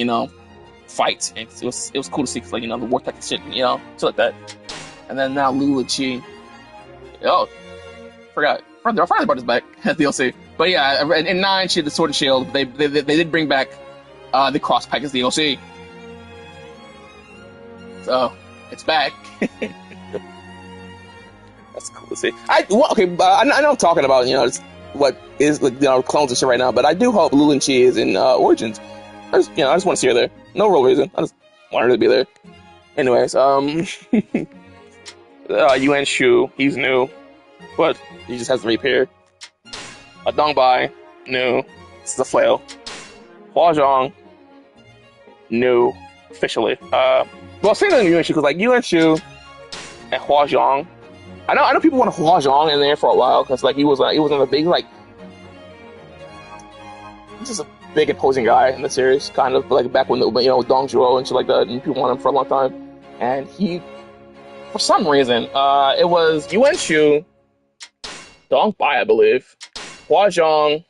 fight. And it was cool to see, like the war tactics shit, shit like that. And then now Lu Liqi. Oh, forgot about this back at DLC. But yeah, in 9 she had the Sword and Shield. They did bring back the cross pack as DLC. So it's back. That's cool to see. I know I'm talking about what is clones and shit right now, but I do hope Lu Liqi is in Origins. I just want to see her there. No real reason. I just want her to be there. Anyways, Yuan Shu, he's new, but he just has to repair. Dong Bai, new. This is a flail. Hua Zhang, new, officially. Well, same thing with Yuan Shu, because like Yuan Shu and Hua Zhang, I know people want Hua Zhang in there for a while because like he was one of the big he's just a big imposing guy in the series, kind of like back when Dong Zhuo and shit like that, and people wanted him for a long time, and he, for some reason, it was Yuan Shu, Dong Bai, I believe, Hua Zhang,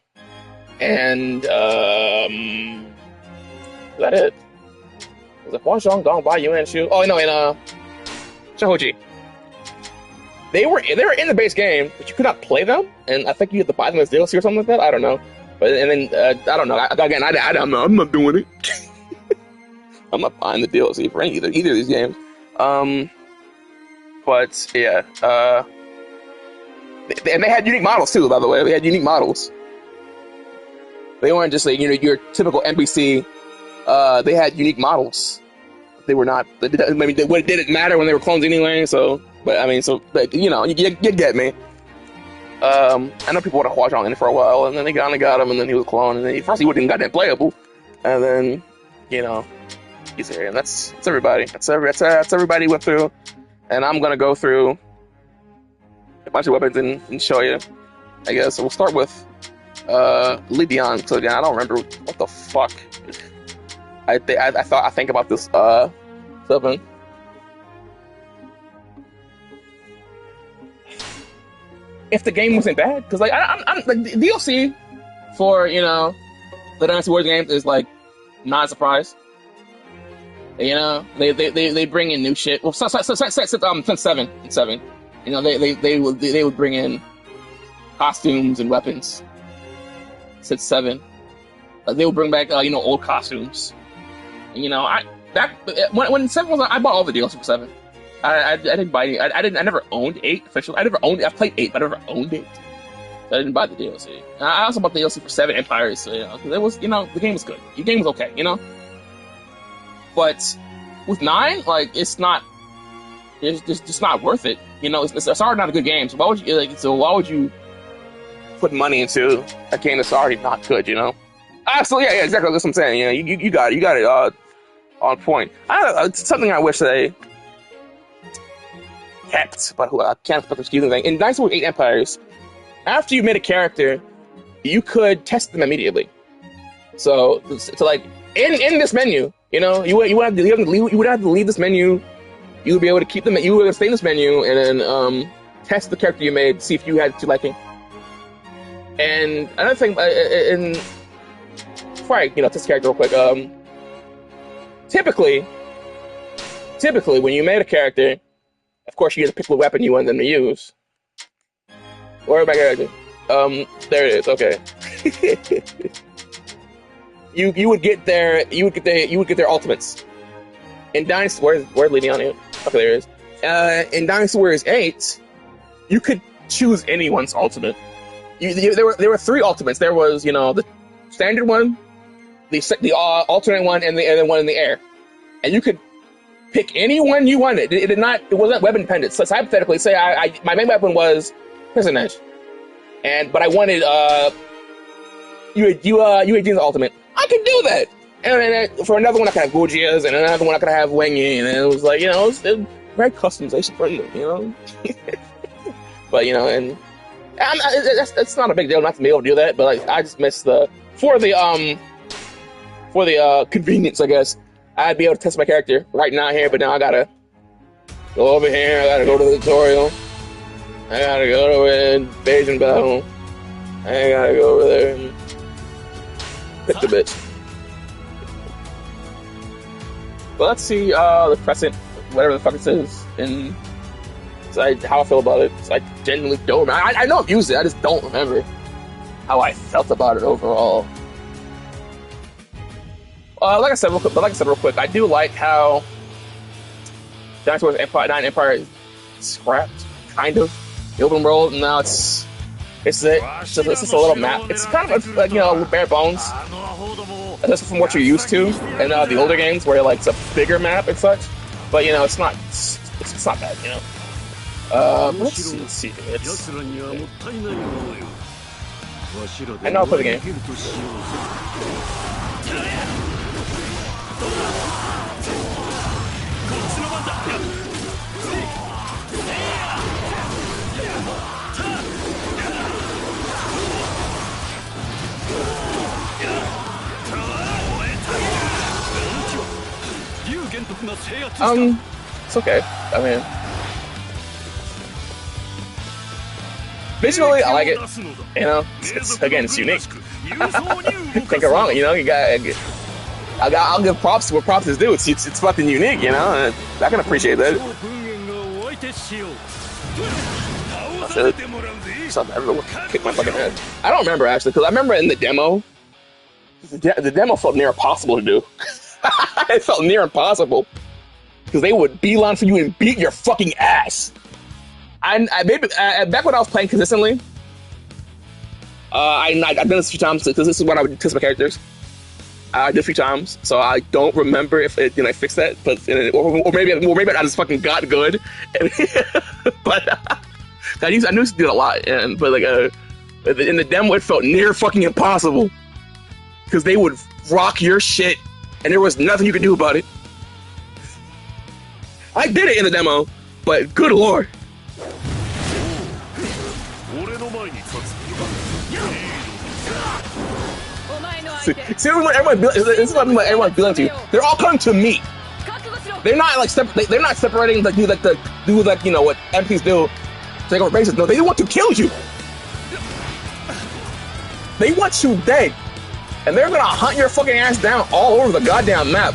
and is that it? Was it Hua Zhang, Dong Bai, Yuan Shu? Oh no, and Shen Hoji. They were in the base game, but you could not play them, and I think you had to buy them as DLC or something like that. I don't know, but and then I don't know. I'm not doing it. I'm not buying the DLC for either of these games. But yeah, and they had unique models too. By the way, they had unique models. They weren't just like your typical NPC. They had unique models. They were not. It didn't matter when they were clones anyway. So. But I mean, you get me. I know people want to Hua Zhang in it for a while, and then they got him, and then he was a clone, and then first he wasn't goddamn playable, and then he's here, and that's everybody. That's everybody went through, and I'm gonna go through a bunch of weapons and show you. I guess so. We'll start with Li Dian. So again, I don't remember what the fuck. I think about this weapon. if the game wasn't bad. Because like I'm like the DLC for the Dynasty Warriors games is like not a surprise. They bring in new shit. Well, since seven, they would bring in costumes and weapons. Since 7, they would bring back old costumes. And, when 7 was, I bought all the DLC for 7. I didn't buy any. I never owned 8 officially. I played 8, but I never owned it. So I didn't buy the DLC. I also bought the DLC for 7 Empires. So, because it was the game was good. The game was okay. But with 9, like it's not. It's just not worth it. It's already not a good game. So why would you put money into a game that's already not good? So yeah, exactly. That's what I'm saying. You got it on point. It's something I wish they kept, but I can't put the excuse thing. In Dynasty Warriors 8 Empires, after you made a character, you could test them immediately. So like in this menu, you would have to leave this menu. You would be able to keep them. You would stay in this menu and then test the character you made, see if you had to liking. And another thing, before I test the character real quick, typically when you made a character, of course you get to pick what weapon you want them to use. Where's my character? There it is. Okay. you would get their ultimates. In Dynasty, where's leading on here? Okay, there it is. In Dynasty Warriors 8, you could choose anyone's ultimate. There were 3 ultimates. There was the standard one, the alternate one, and then one in the air. And you could pick any one you wanted. It wasn't weapon dependent. So hypothetically, say my main weapon was Prison Edge, but I wanted UAG's ultimate. I could do that. And then for another one, I could have Gujia's, and another one I could have Wang Yi, and it was like it was very customization friendly, But and that's not a big deal not to be able to do that. But like I just miss for the convenience, I guess. I'd be able to test my character right now here, but now I gotta go over here. I gotta go to the tutorial. I gotta go to Beijing Battle. I gotta go over there and pick the bitch. But let's see the Crescent, whatever the fuck it says, and how I feel about it. So I genuinely don't remember. I know I've used it, I just don't remember how I felt about it overall. Like I said real quick, I do like how Dynasty Warriors 9 Empire is scrapped, kind of. The open world, and now it's just a little map. It's kind of bare bones. That's from what you're used to in the older games, where like it's a bigger map and such. But it's not bad, let's see. I know I'll play the game. It's okay. I mean, visually, I like it. It's unique. Can't go wrong. I'll give props where props is due. It's fucking unique. I can appreciate that. Everyone kick my fucking head. I don't remember actually, because I remember in the demo, the demo felt near impossible to do. It felt near impossible because they would beeline for you and beat your fucking ass. I maybe back when I was playing consistently, I've done this a few times because this is when I would test my characters. I did a few times, so I don't remember if it fixed that, but or maybe I just fucking got good. But I used to do it a lot, but like in the demo it felt near fucking impossible because they would rock your shit and there was nothing you could do about it. I did it in the demo, but good lord. See, this is what everyone's building to. They're all coming to me. They're not like they're not separating what MPs do Take over bases. No, they want to kill you. They want you dead. And they're gonna hunt your fucking ass down all over the goddamn map.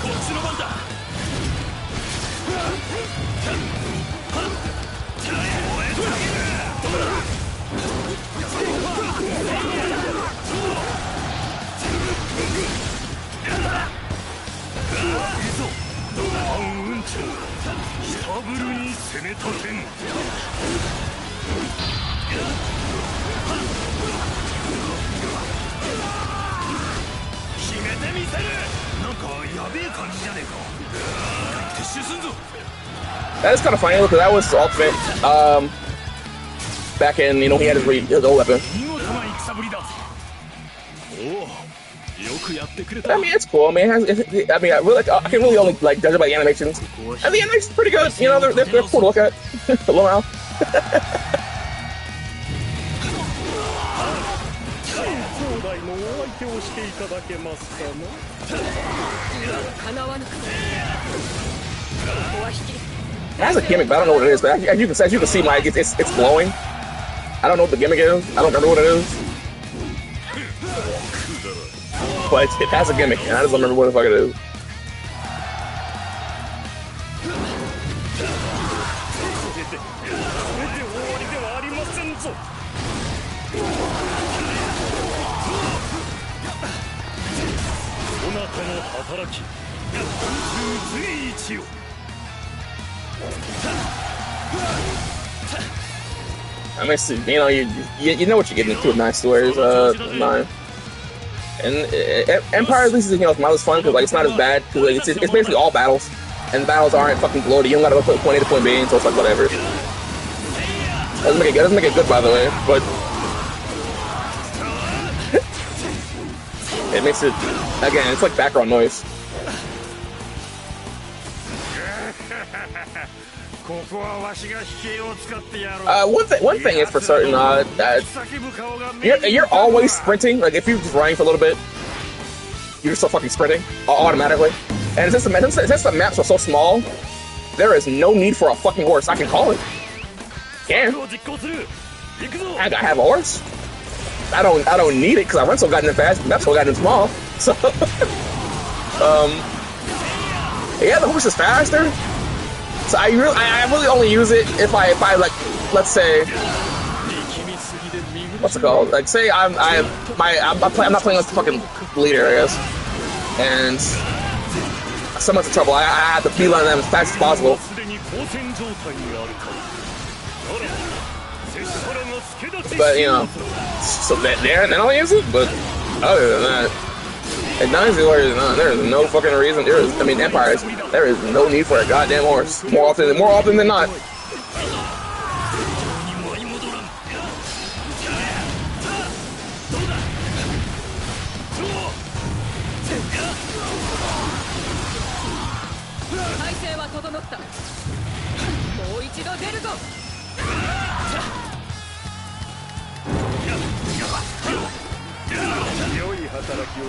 That is kind of funny because that was ultimate. Back in, you know, he had his old weapon. I mean, it's cool. I mean, I can really only like judge it by the animations, and the animation's pretty good. You know, they're cool to look at. Hello, Al. It has a gimmick, but I don't know what it is. But as you can see, Mike, it's glowing. I don't know what the gimmick is. I don't remember what it is. But it has a gimmick, and I just don't remember what the fuck it is. I mean, you know, you know what you're getting into with 9 stories, 9. And Empire, at least, you know, it's not as fun because like it's not as bad because like, it's basically all battles, and the battles aren't fucking bloated. You don't gotta go from point A to point B, so it's like whatever. Doesn't make it good, by the way, but it makes it again. It's like background noise. One thing is for certain, you're always sprinting. Like if you're just running for a little bit, you're still fucking sprinting automatically. And since the maps are so small, there is no need for a fucking horse. I can call it. I have a horse. I don't need it because I run so goddamn fast. The map's so goddamn small. So yeah, the horse is faster. So I really only use it if I like, let's say, what's it called? Like say I'm not playing as the fucking leader, I guess, and someone's in trouble. I have to beeline them as fast as possible. But you know, so then I'll use it. But other than that. At Dynasty Warriors, there is no fucking reason. Empires, there is no need for a goddamn horse. More often than not.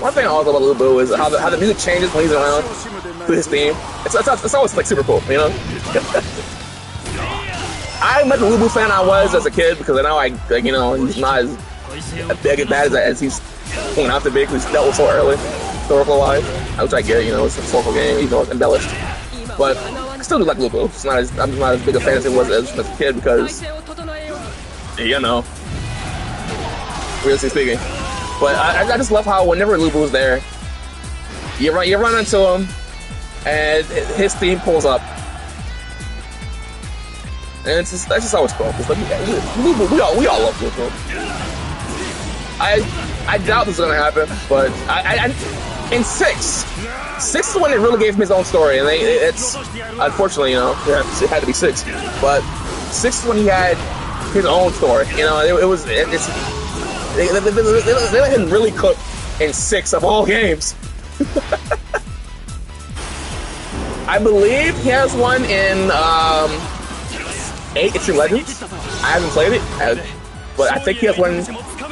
One thing I love about Lu Bu is how the music changes when he's around to his theme. It's always like super cool, you know. I'm not the Lu Bu fan I was as a kid because I know you know he's not as big and bad as he's going out to be because he's dealt with so early, historical wise. Which I get, you know, it's a historical game, even though it's embellished. But I still do like Lu Bu. I'm not as big a fan as it was as a kid because, you know, realistically speaking. But I just love how whenever Lu Bu's there, you run into him, and his theme pulls up, and that's just always cool. Cause like, Lu Bu, we all love Lu Bu. I doubt this is gonna happen, but in 6 is when it really gave him his own story, and it's unfortunately, you know, it had to be 6, but 6 is when he had his own story. You know, They let him really cook in 6 of all games. I believe he has one in 8 Extreme Legends. I haven't played it, but I think he has one in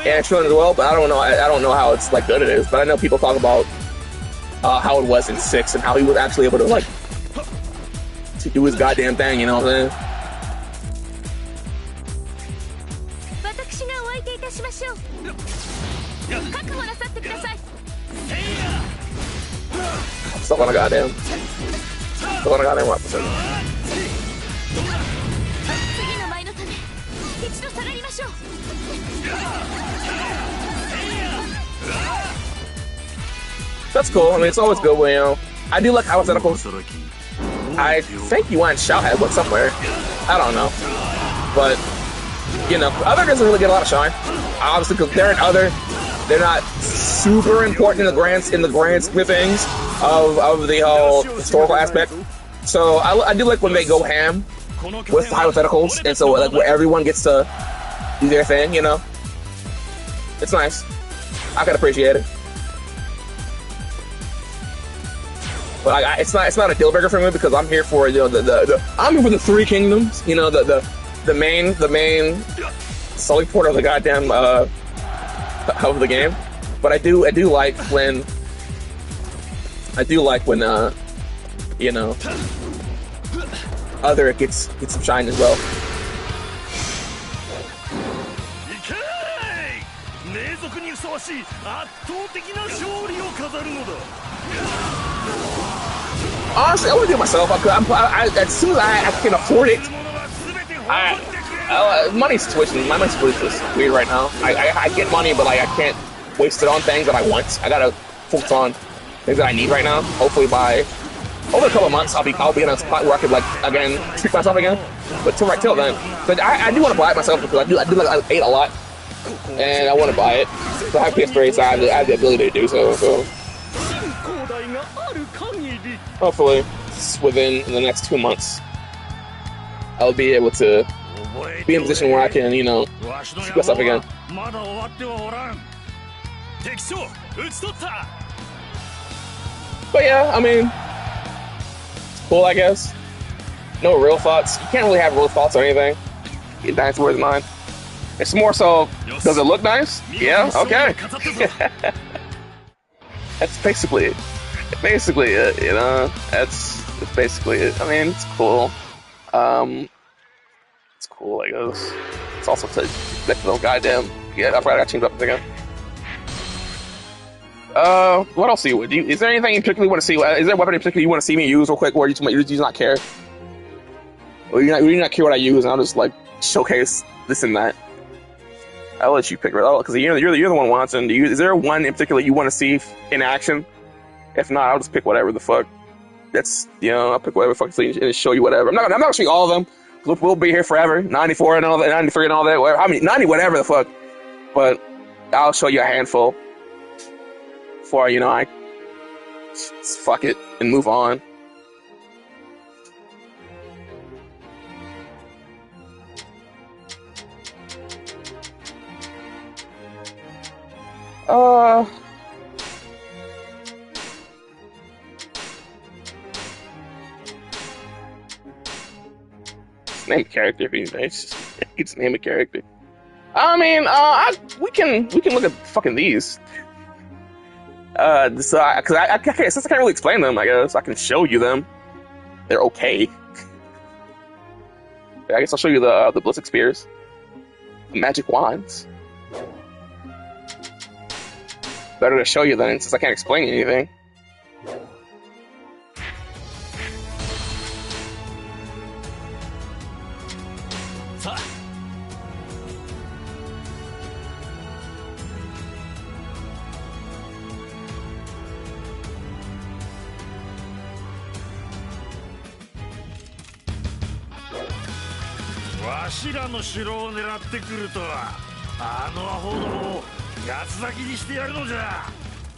Extreme as well. But I don't know how it's like good it is. But I know people talk about how it was in 6 and how he was actually able to like to do his goddamn thing. You know what I'm saying? Stuck on a goddamn. Stuck on a goddamn weapon. That's cool. I mean, it's always good when, you know, I do like hypotheticals. I think you want Shao had one somewhere. I don't know. But, you know, Other doesn't really get a lot of shine. Obviously, because they're an Other. They're not super important in the grand scheme of things of the whole historical aspect. So I do like when they go ham with the hypotheticals, and so like where everyone gets to do their thing, you know. It's nice. I can appreciate it. But it's not a deal breaker for me because I'm here for, you know, I'm here for the Three Kingdoms, you know, the main selling point of the goddamn of the game. But I do like when you know, Other gets some shine as well. Honestly, I want to do it myself. As soon as I can afford it, money's twisted. My money's just weird right now. I get money, but like I can't waste it on things that I want. I gotta focus on things that I need right now. Hopefully by over a couple of months, I'll be in a spot where I could like again treat myself again. But till then, so I do want to buy it myself because I do like I ate a lot, and I want to buy it. So I have PS3, so I have the ability to do so. So hopefully within the next 2 months, I'll be able to be in a position where I can, you know, treat myself again. But yeah, I mean, it's cool, I guess. No real thoughts. You can't really have real thoughts or anything. That's where's mine. It's more so, does it look nice? Yeah, okay. That's basically it. Basically it, you know. That's basically it. I mean, it's cool. It's cool, I guess. It's also to the goddamn. Yeah, I forgot I changed up again. What else do you? Is there anything you particularly want to see? Is there a weapon in particular you want to see me use real quick, or you do not care? Or you not care what I use, and I'll just like showcase this and that. I'll let you pick it out because you're the one wanting to use. Is there one in particular you want to see in action? If not, I'll just pick whatever the fuck. That's, you know, I'll pick whatever the fuck and show you whatever. I'm not gonna show you all of them. We'll be here forever. 94 and all that, 93 and all that. Whatever. I mean, 90 whatever the fuck. But I'll show you a handful. Before, you know, I just fuck it and move on. Name a character if he's nice. Just name a character. I mean, we can look at fucking these. Since I can't really explain them, I guess I can show you them. They're okay. I guess I'll show you the Ballistic Spears, the Magic Wands. Better to show you then, since I can't explain anything.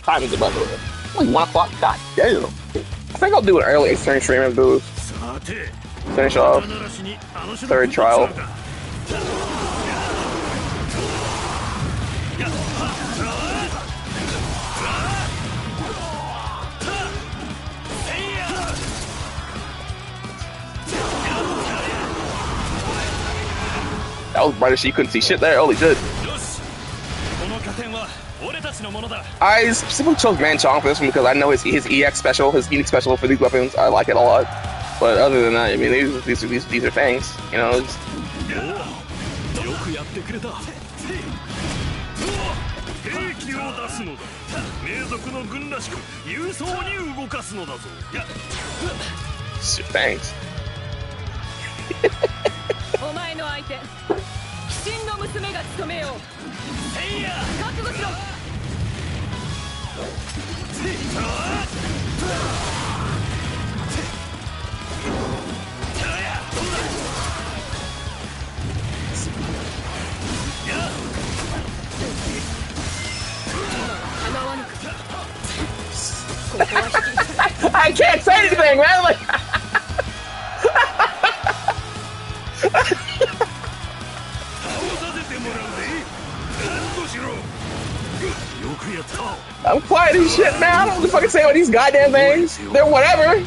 Time is about over. Only 1 o'clock. God damn. I think I'll do an early extreme stream and boost. Finish off third trial. That was brighter, so you couldn't see shit there. Holy shit. I specifically chose Manchong for this one because I know his EX special, his unique special for these weapons. I like it a lot. But other than that, I mean, these are things, you know. Shit, thanks. お前の相手、鬼神の娘が務めよう。覚悟しろ。I can't say anything, man. Like, I'm quiet as shit now. I don't fucking say all these goddamn things. They're whatever.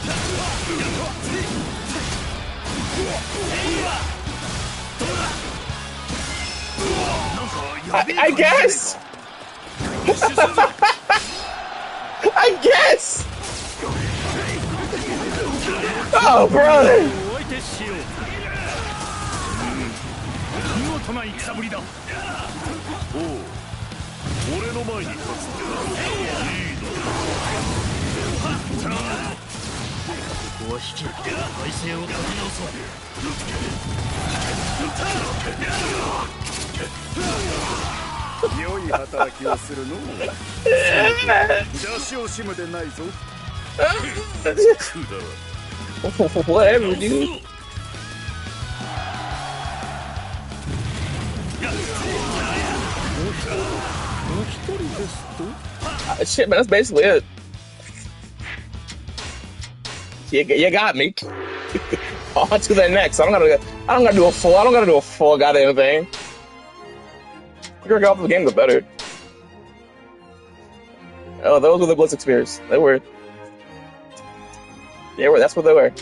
I guess. I guess. Oh, brother. Whatever, dude. Shit, man, that's basically it. You got me. On to the next. I don't gotta do a full goddamn thing. The quicker I got off the game, the better. Oh, those were the Blizzard Spears. They were. That's what they were.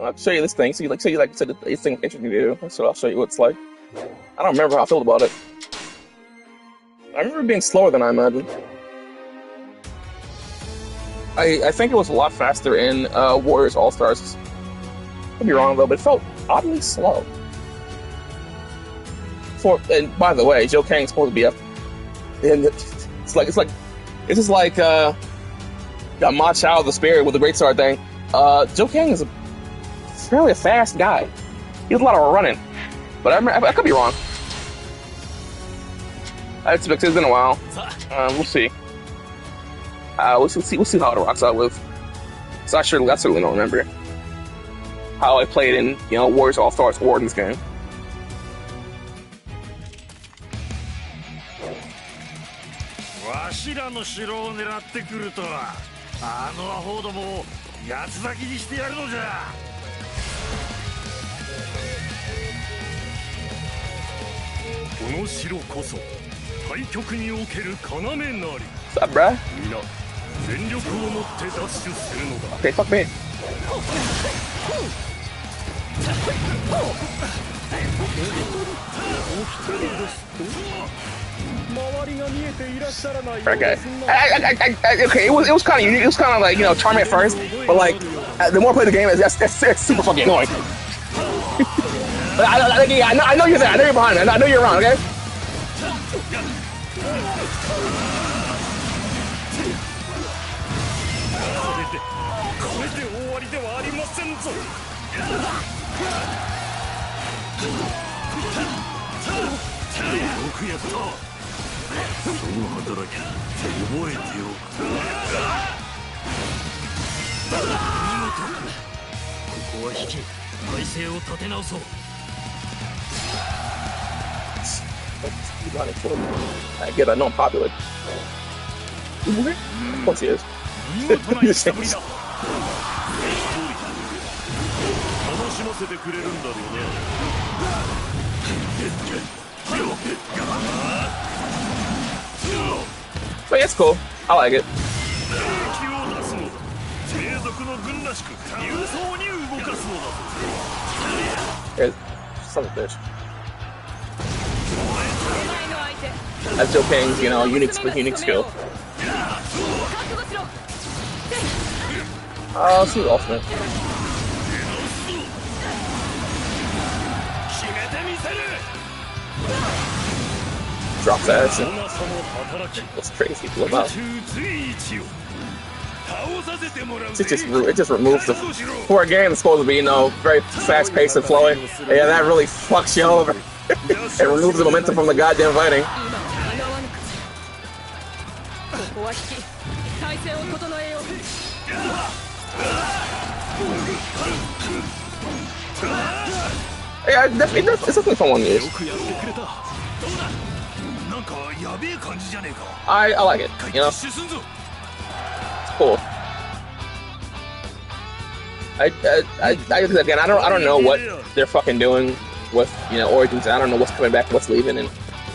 I'll show you this thing. So you like said this thing interesting to do. So I'll show you what it's like. I don't remember how I feel about it. I remember it being slower than I imagined. I think it was a lot faster in Warriors All Stars. Could be wrong though, but it felt oddly slow. And by the way, Joe Kang's supposed to be up. And it's just like got Ma Chao the Spirit with the Great Sword thing. Joe Kang is fairly a fast guy. He does a lot of running, but I could be wrong. It's been a while. We'll see. We'll see how it rocks out with. So I certainly don't remember how I played in Warriors All Stars or in this game. What's up, bruh? Okay, fuck me. Okay. Okay, it was kind of unique. It was kind of like charming at first, but like the more I play the game, that's super fucking annoying. But I know you're there. I know you're behind me. I know you're around. Okay. I get. I know I'm popular. Of course he is. But it's cool. I like it. Here's some of this. That's Joe Kang's, unique skill. Let's see the ultimate. drops ass. And it's crazy. Pull him out. It just removes the for a game that's supposed to be, you know, very fast paced and flowing. Yeah, that really fucks you over. It removes the momentum from the goddamn fighting. Yeah, it's definitely fun one to use. I like it, you know. It's cool. Again, I don't know what they're fucking doing with, you know, Origins. I don't know what's coming back, what's leaving, and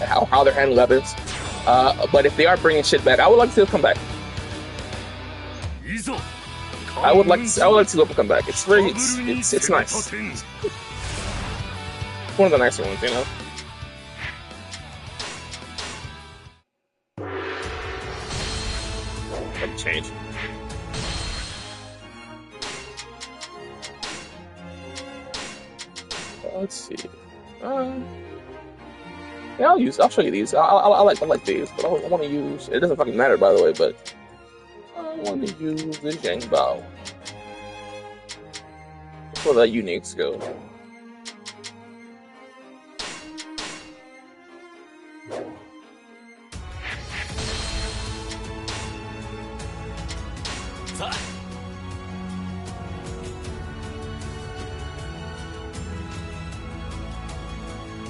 how they're handling others. But if they are bringing shit back, I would like to see them come back. I would like to see them come back. It's nice. It's one of the nicer ones, you know. Let me change. Let's see. Yeah, I'll show you these. I like these, but I want to use. It doesn't fucking matter, by the way, but I want to use the Zhang Bao for that unique skill.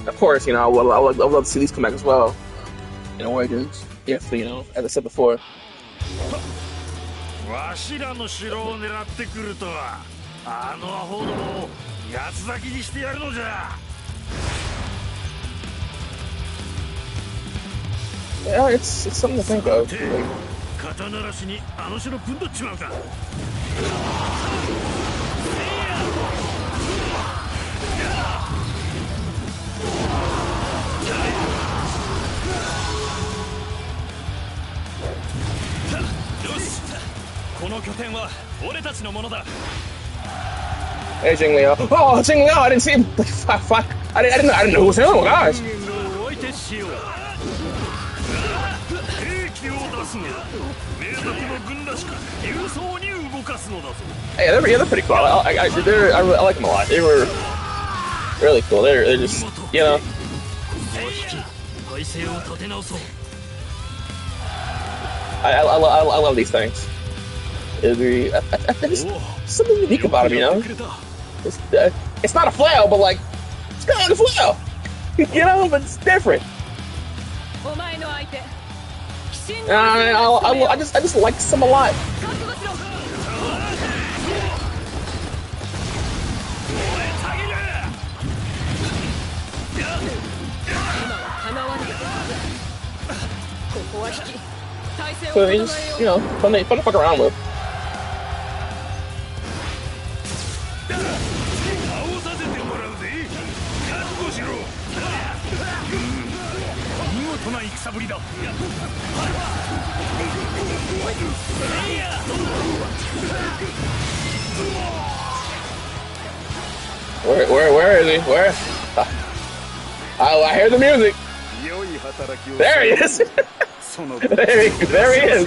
Of course, you know, I would love to see these come back as well. In Origins, yes, you know, as I said before. Yeah, it's something to think of. Hey, Jing Liao. Oh, Jing Liao! I didn't see him. Fuck! I didn't know who was him. Oh my gosh! Hey, they're pretty cool. I like them a lot. They were really cool. They're just, you know. I love these things. There's something unique about them, you know. It's not a flail, but like it's kind of like a flail, you know. But it's different. I just like some a lot. So it's, you know, fun to fuck around with. Where is he? Where? I hear the music. There he is. there he is.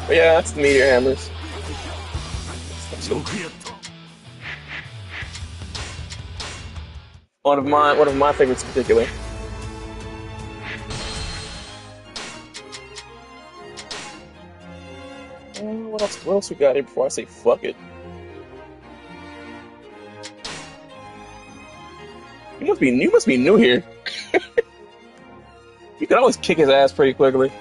But yeah, that's the meteor hammers. One of my favorites in particular. What else we got here before I say fuck it? You must be new here. You can always kick his ass pretty quickly.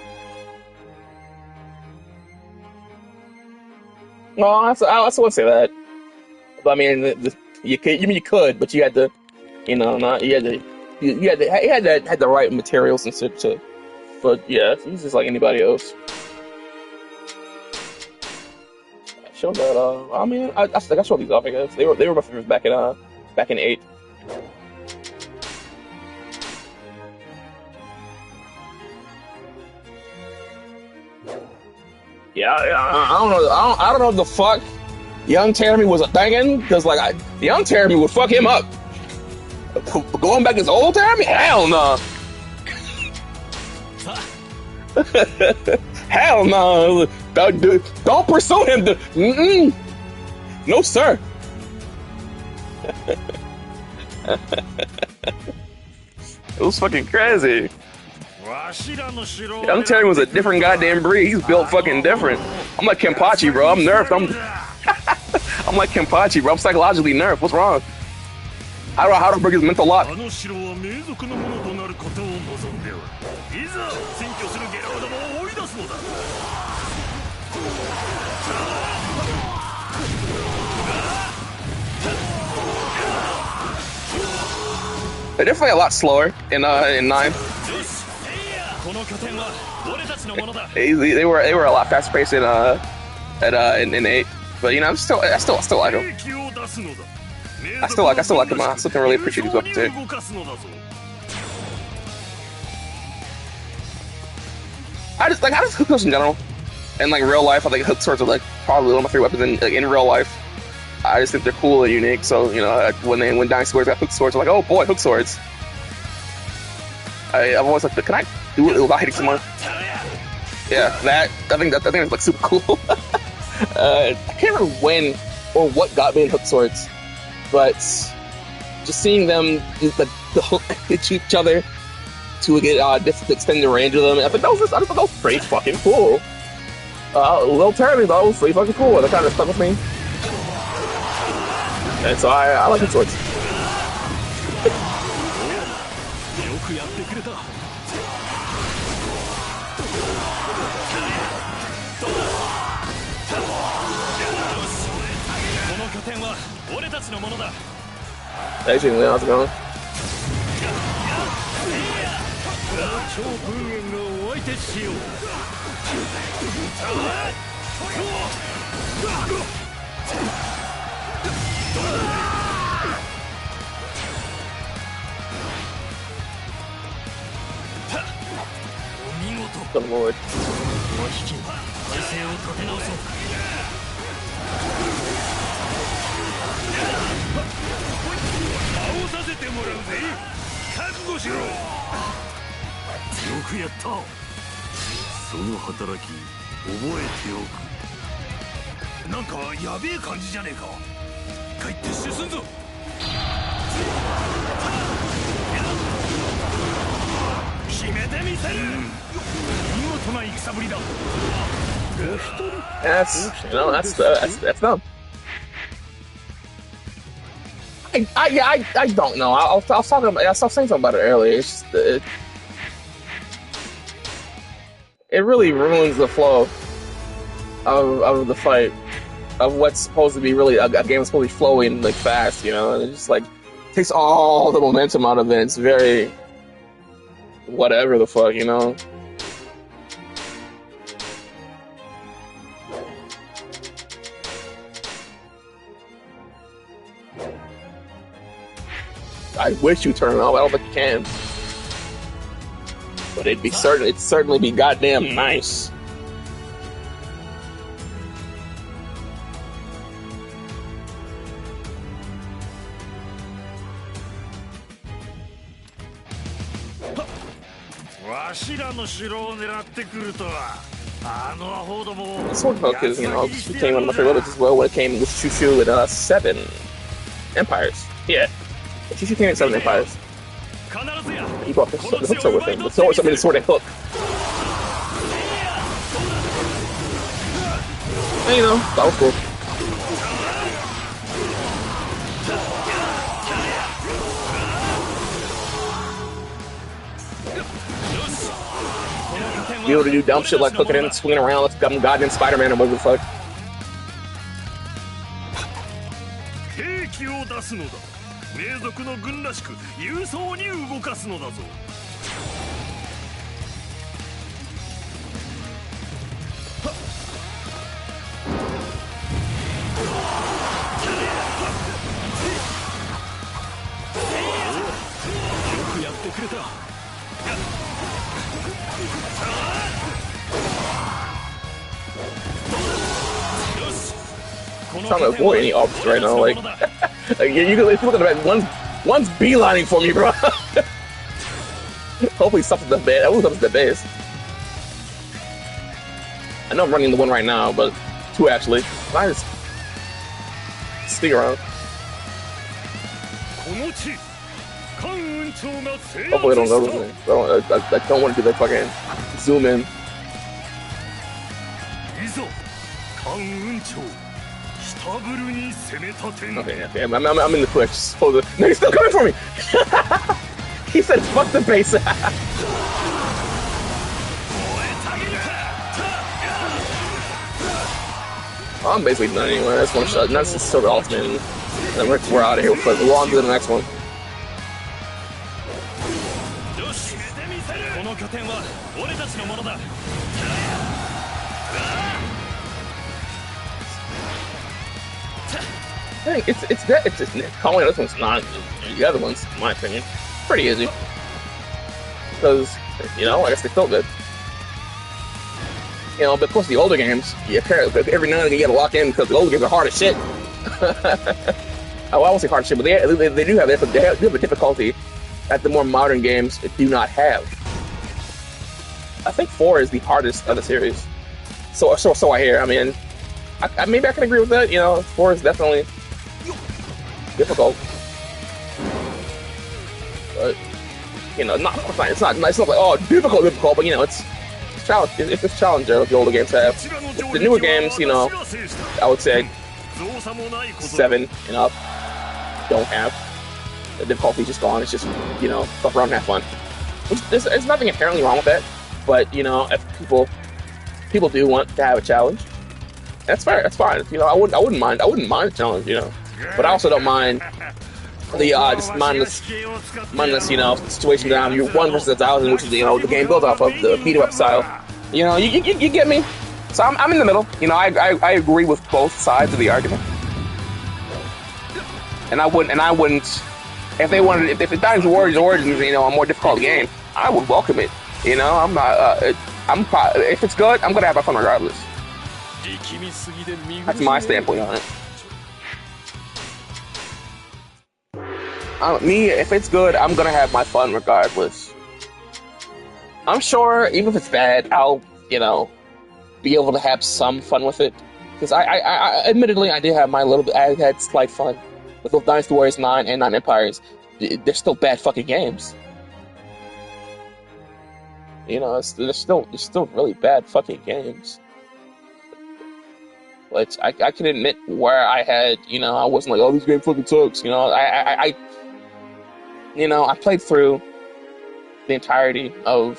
No, I wouldn't say that. But I mean, you could, but you had to, you know, had the right materials and shit to. But yeah, he's just like anybody else. Show that. I mean, I showed these off. I guess they were my favorites back in 8. Yeah, I don't know. I don't know if the fuck young Terry was a thinking, because like young Terry would fuck him up. Going back as old Terry? Hell no. Hell no. Don't pursue him. No, sir. It was fucking crazy. Young Terry was a different goddamn breed. He's built fucking different. I'm like Kenpachi, bro. I'm nerfed. I'm like Kenpachi, bro. I'm psychologically nerfed. What's wrong? How to break his mental lock? They're definitely a lot slower in 9. They were a lot faster paced in 8. But you know, I still like him. I still like him. I still can really appreciate his weapon too. I just hook swords in general, and like real life. I think hook swords are like probably one of my favorite weapons in real life. I just think they're cool and unique. So you know, when Dynasty Warriors got hook swords, I'm like, oh boy, hook swords. I've always like, can I do it without hitting someone? Yeah, that I think it's like super cool. I can't remember when or what got me in hook swords, but just seeing them use the hook hit each other to get different extend the range of them, I thought that was pretty fucking cool. Little Terry thought it was pretty fucking cool. That kind of stuck with me, and so I like hook swords. Actually, Leon, how's it going? Good lord. That's dumb. I don't know. I was talking about. I was saying something about it earlier. It's just, it really ruins the flow of the fight, of what's supposed to be really a game supposed to be flowing like fast, you know. And it just like takes all the momentum out of it. It's very whatever the fuck, you know. I wish you turn it off. I don't think you can. But it'd certainly be goddamn nice. Sword Hook is, you know, became one of my favorite weapons as well when it came with Shushu and 7 Empires. Yeah. Shushu came in 7 Empires. He brought the hook sword with him. The sword, the sword and hook. And, you know, that was cool. Be able to do dumb shit like hooking in and swinging around like some goddamn Spider-Man or whatever the fuck. trying to avoid any options right now. Like, like you if you look at the back, one's beelining for me, bro. Hopefully something the base. I hope something's the base. I know I'm running the one right now, but two actually. I just stick around. Hopefully I don't go this way. I don't want to do that fucking zoom in. Okay, I'm in the push. No, he's still coming for me! He said, fuck the base. I'm basically done anyway. That's one shot. That's just sort of ultimate. And then we're out of here. We'll on to the next one. I think it's just calling this one's not the other ones, in my opinion. Pretty easy. Because, you know, I guess they feel good. You know, but of course the older games, every now and then you gotta lock in because the older games are hard as shit. I won't say hard as shit, but they do have a difficulty that the more modern games do not have. I think 4 is the hardest of the series. So I hear. I mean, maybe I can agree with that. You know, 4 is definitely difficult. But you know, it's not like difficult, but you know, it's a challenger like the older games have. The newer games, you know, I would say 7 and up don't have. The difficulty's just gone. It's just, you know, fuck around and have fun. There's nothing inherently wrong with that, but you know, if people do want to have a challenge, that's fair. That's fine. You know, I wouldn't mind a challenge. You know, but I also don't mind the just mindless, you know, situation down. You're 1 versus 1,000, which is, you know, the game built off of the beat 'em up style. You know, you get me. So I'm in the middle. You know, I agree with both sides of the argument. And I wouldn't if they wanted, if it Dynasty Warriors Origins, you know, a more difficult game, I would welcome it. You know, I'm not. If it's good, I'm gonna have my fun regardless. That's my standpoint on it. If it's good, I'm gonna have my fun regardless. I'm sure, even if it's bad, I'll, you know, be able to have some fun with it. Because I admittedly, I did have I had slight fun with both Dynasty Warriors 9 and 9 Empires. They're still bad fucking games. You know, they're still really bad fucking games. But I can admit where I had, you know, I wasn't like, oh, this game fucking sucks. You know, I played through the entirety of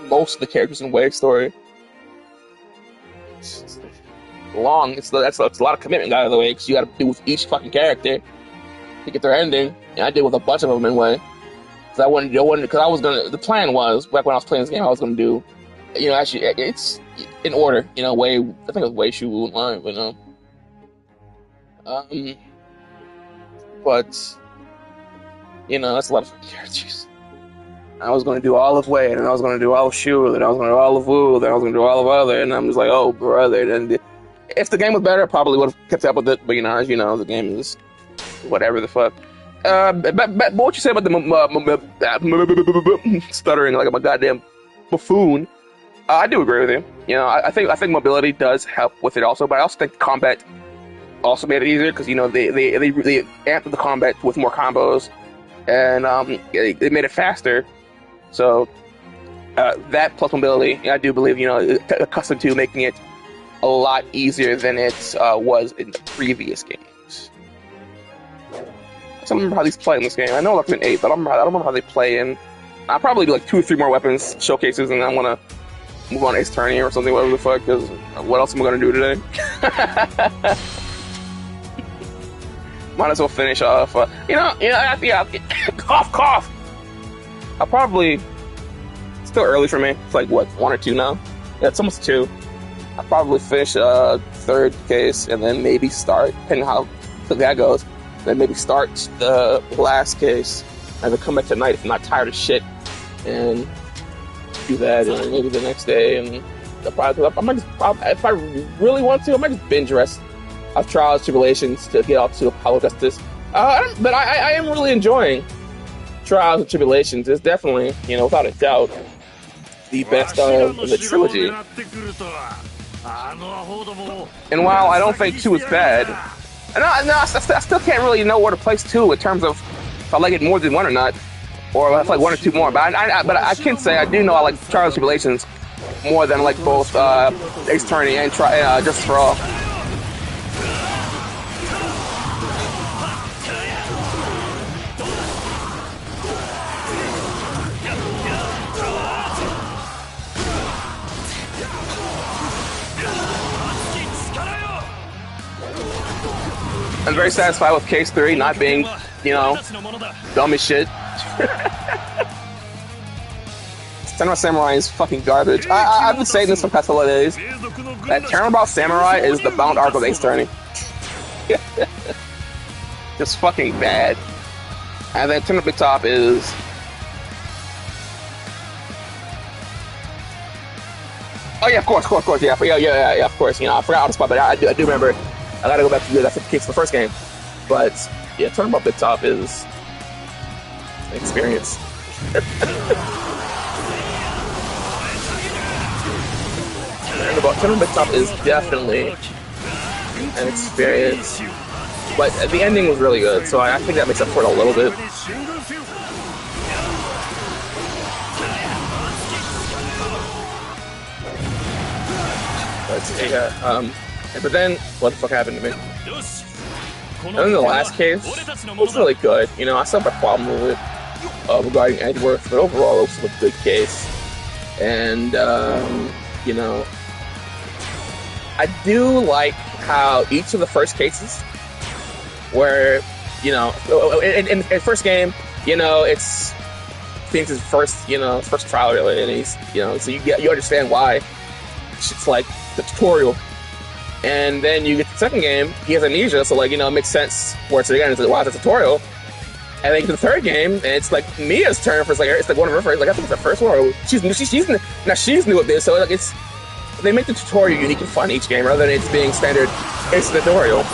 most of the characters in Wave Story. It's long. That's a lot of commitment, by the way, because you got to do with each fucking character to get their ending. And I did with a bunch of them in way. The plan was, back when I was playing this game, I was gonna do, you know, actually, it's in order, you know, I think it was Wei Shu Wu Line, but but, you know, that's a lot of characters. I was gonna do all of Wei, and I was gonna do all of Shu, then I was gonna do all of Wu, then I was gonna do all of other, and I'm just like, oh, brother, then if the game was better, I probably would have kept up with it, but, you know, as you know, the game is whatever the fuck. But what you say about the stuttering like I'm a goddamn buffoon? I do agree with you. You know, I think mobility does help with it also, but I also think combat also made it easier because, you know, they amped the combat with more combos, and they made it faster. So that plus mobility, I do believe, you know, accustomed to making it a lot easier than it was in the previous games. I don't remember how these play in this game. I know Luckman 8, but I don't remember how they play in. I'll probably do like 2 or 3 more weapons showcases, and I want to move on Ace Attorney or something, whatever the fuck, because what else am I going to do today? Might as well finish off. Cough. I'll probably, it's still early for me. It's like, what, 1 or 2 now? Yeah, it's almost 2. I'll probably finish 3rd case, and then maybe start, depending on how that goes. Then maybe start the last case and then come back tonight if I'm not tired of shit and do that, and maybe the next day. And I might just, if I really want to, I might just binge rest of trials, tribulations to get up to Apollo Justice. But I am really enjoying Trials and Tribulations. It's definitely, without a doubt, the best of the trilogy. And while I don't think 2 is bad, I still can't really know where to place 2 in terms of if I like it more than 1 or not, or if I like 1 or 2 more. But I can say I do know I like Trials and Tribulations more than like both Ace Attorney and Justice for All. I'm very satisfied with Case 3 not being, dumb as shit. Turnabout Samurai is fucking garbage. I've been saying this for the past couple of days. That Turnabout Samurai is the bound arc of Ace Attorney. Just fucking bad. And then Turnabout Big Top is... Oh yeah, of course, yeah, of course. I forgot on the spot, but I do remember. I gotta go back to that's the case for the first game. But yeah, Turnabout Big Top is an experience. Turnabout Big Top is definitely an experience. But the ending was really good, so I think that makes up for it a little bit. But yeah, but then, what the fuck happened to me? And then the last case was really good. I still have a problem with it regarding Edgeworth, but overall it was a good case. And, I do like how each of the first cases where, in the first game, it's Phoenix's first trial really, and he's, so you understand why it's like the tutorial. And then you get to the second game, he has amnesia, so it makes sense where it's again, it's like, wow, it's a tutorial. And then you get to the third game, and it's like Mia's turn for it's like one of her first, I think it's the first one, or she's new at this, so they make the tutorial unique and fun each game rather than it's being standard, it's the tutorial.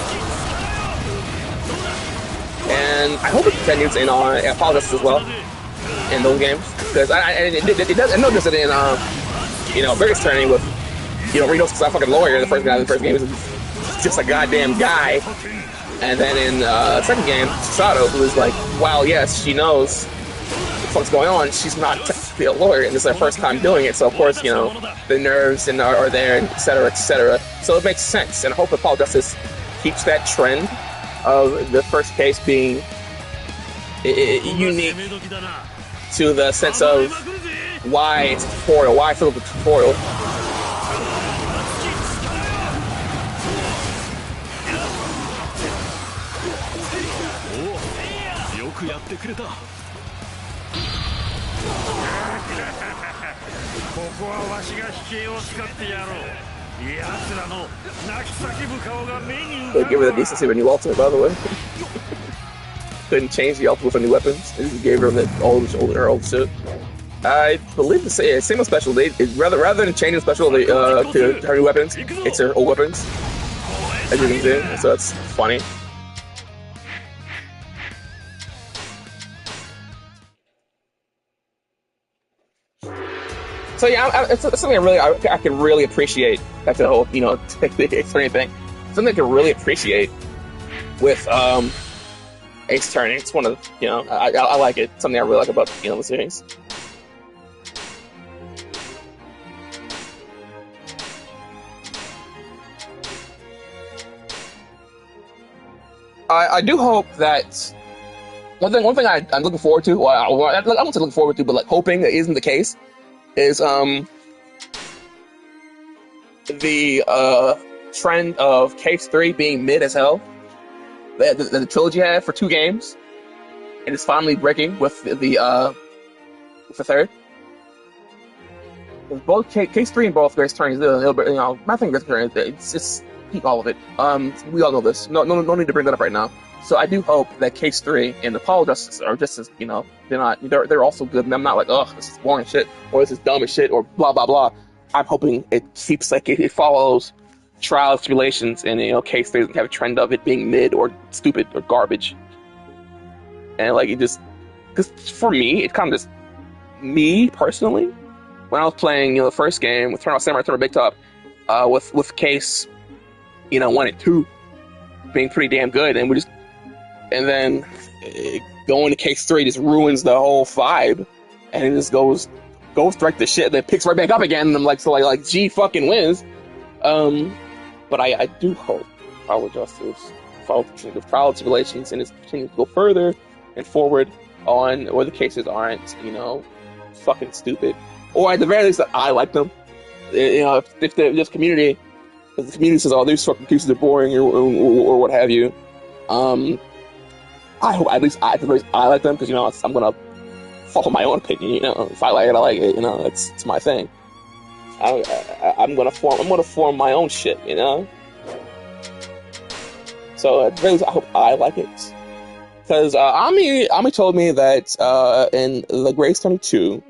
And I hope it continues in Apollo Justice as well, in those games, because I noticed it in, Biggest Turning with, Reno's a fucking lawyer in the first game is just a goddamn guy. And then in the second game, Sato, who is like, wow, yes, she knows what the fuck's going on. She's not technically a lawyer, and this is her first time doing it. So, of course, the nerves are there, et cetera, et cetera. So it makes sense. And I hope Apollo Justice keeps that trend of the first case being unique to the sense of why it's a tutorial, why I feel like a tutorial. Could give her the decency of a new ultimate, by the way. Couldn't change the ultimate for new weapons. They just gave her the old shit. I believe the same special. Rather than changing special to her new weapons, it's her old weapons. As you can see, so that's funny. So yeah, it's something I can really appreciate. That's the whole, the Attorney thing. Something I can really appreciate with Ace Attorney. It's one of the, I like it. Something I really like about the series. I do hope that one thing I'm looking forward to. Well, I won't say looking forward to, but like hoping that isn't the case. Is the trend of Case 3 being mid as hell that the trilogy had for 2 games, and it's finally breaking with the third. Both Case 3 and both Grace Attorneys, my thing with Grace Attorney, it's just peak all of it. We all know this. No need to bring that up right now. So I do hope that Case 3 and Apollo Justice are just as, they're also good, and I'm not like, ugh, this is boring shit, or this is dumb as shit, or blah, blah, blah. I'm hoping it keeps, it follows trials, tribulations, and K3 doesn't have a trend of it being mid or stupid or garbage. And like it just, because for me, it kind of just me personally. When I was playing, the first game with Turnout Samurai, Turnout Big Top, with Case, 1 and 2 being pretty damn good, and then going to Case 3 just ruins the whole vibe, and it just goes straight to shit, then picks right back up again, and I'm like, G fucking wins. But I do hope Power Justice follows the trend of trial tribulations and is continuing to go further and forward on where the cases aren't, fucking stupid. Or at the very least, that I like them. If the community says, "Oh, these fucking cases are boring," or what have you, I hope at the very least I like them, because I'm gonna follow my own opinion. If I like it, I like it. It's my thing. I'm gonna form my own shit. So at the very least, I hope I like it. Because Ami told me that in the Grace 22.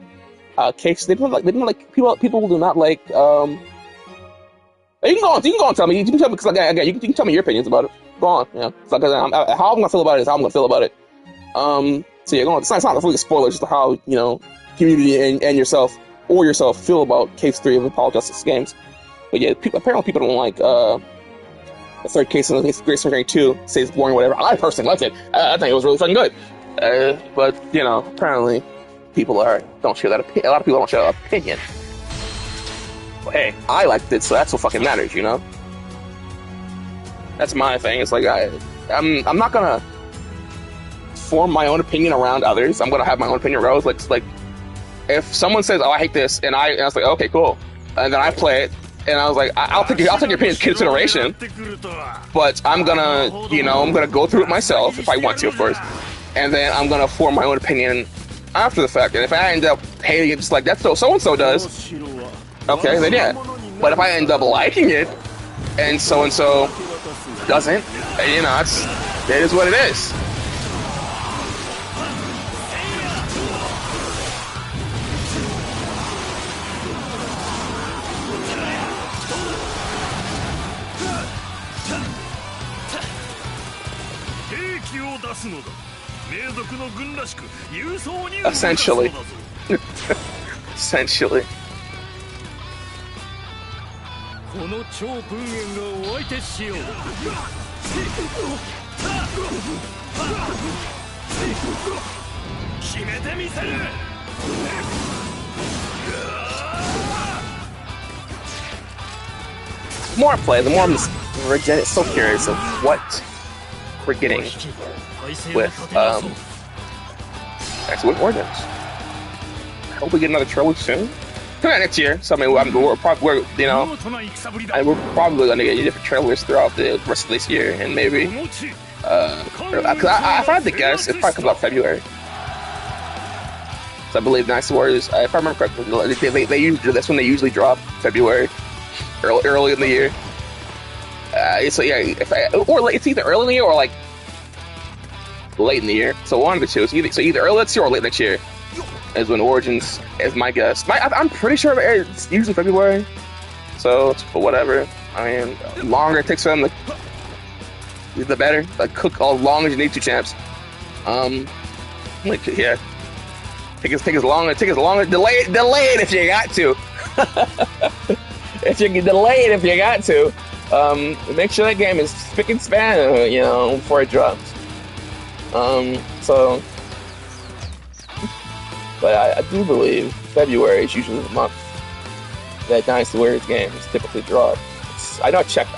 Case, they don't like people do not like. You can go on and tell me. You can tell me, because again, you can tell me your opinions about it. Go on, how I'm gonna feel about it is how I'm gonna feel about it. So yeah, go on. It's not really a spoiler, just how community and yourself feel about Case 3 of the Power Justice games. But yeah, apparently people don't like the third case in Grace 22. Say it's boring, or whatever. I personally liked it. I think it was really fucking good. But apparently. People don't share that opinion. A lot of people don't share that opinion. But hey, I liked it, so that's what fucking matters, That's my thing. It's like I'm not gonna form my own opinion around others. I'm gonna have my own opinion around. Like if someone says, "Oh, I hate this," and I was like, "Okay, cool," and then I play it, and I was like, "I'll take your opinion into consideration," but I'm gonna go through it myself if I want to, of course, and then I'm gonna form my own opinion after the fact. And if I end up hating it just like that so-and-so does, okay, then yeah. But if I end up liking it and so-and-so doesn't, it is what it is. Essentially. Essentially. The more I play, the more I'm just so curious of what we're getting with Origins. I hope we get another trailer soon. Come out next year. So I mean, we're probably gonna get different trailers throughout the rest of this year, and maybe if I had to guess, it probably comes out February. So I believe Dynasty Warriors, if I remember correctly, that's when they usually drop, February, early in the year. So yeah, it's either early in the year or like late in the year. So one of the two. So either early next year or late next year is when Origins is my guess. I'm pretty sure it's usually February. So whatever. I mean, the longer it takes for them, the better. Like cook all long as you need to, champs. Yeah. Take as long. Delay it if you got to. If you can delay it if you got to. Make sure that game is spick and span, before it drops. But I do believe February is usually the month that Dynasty Warriors games typically drop. I know I checked.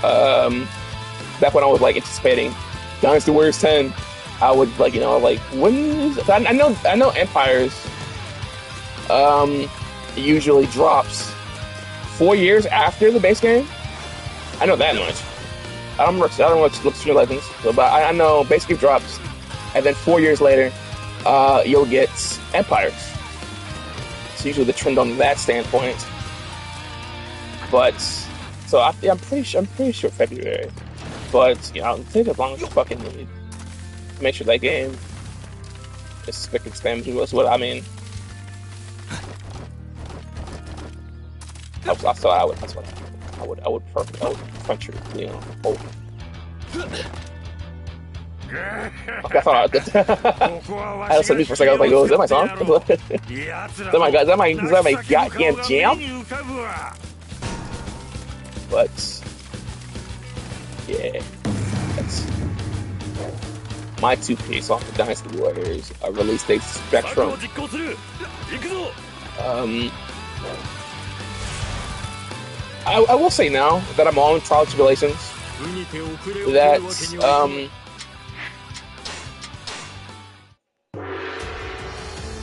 Back when I was anticipating Dynasty Warriors 10, I would when is it? I know Empires usually drops 4 years after the base game. I know that much. I don't know what looks for Legends, but I know base game drops, and then 4 years later, you'll get Empires. It's usually the trend on that standpoint. But so I'm pretty sure February. But I'll take as long as I fucking need to make sure that game is spick and span. Is what I mean. So I would. That's what I would punch her. You know. Oh. Okay, I thought I had something for a second. I was like, "Oh, is that my song? Is that my goddamn jam?" But yeah, that's my 2K off the Dynasty Warriors. Release date Spectrum. I will say now that I'm all in trial tribulations that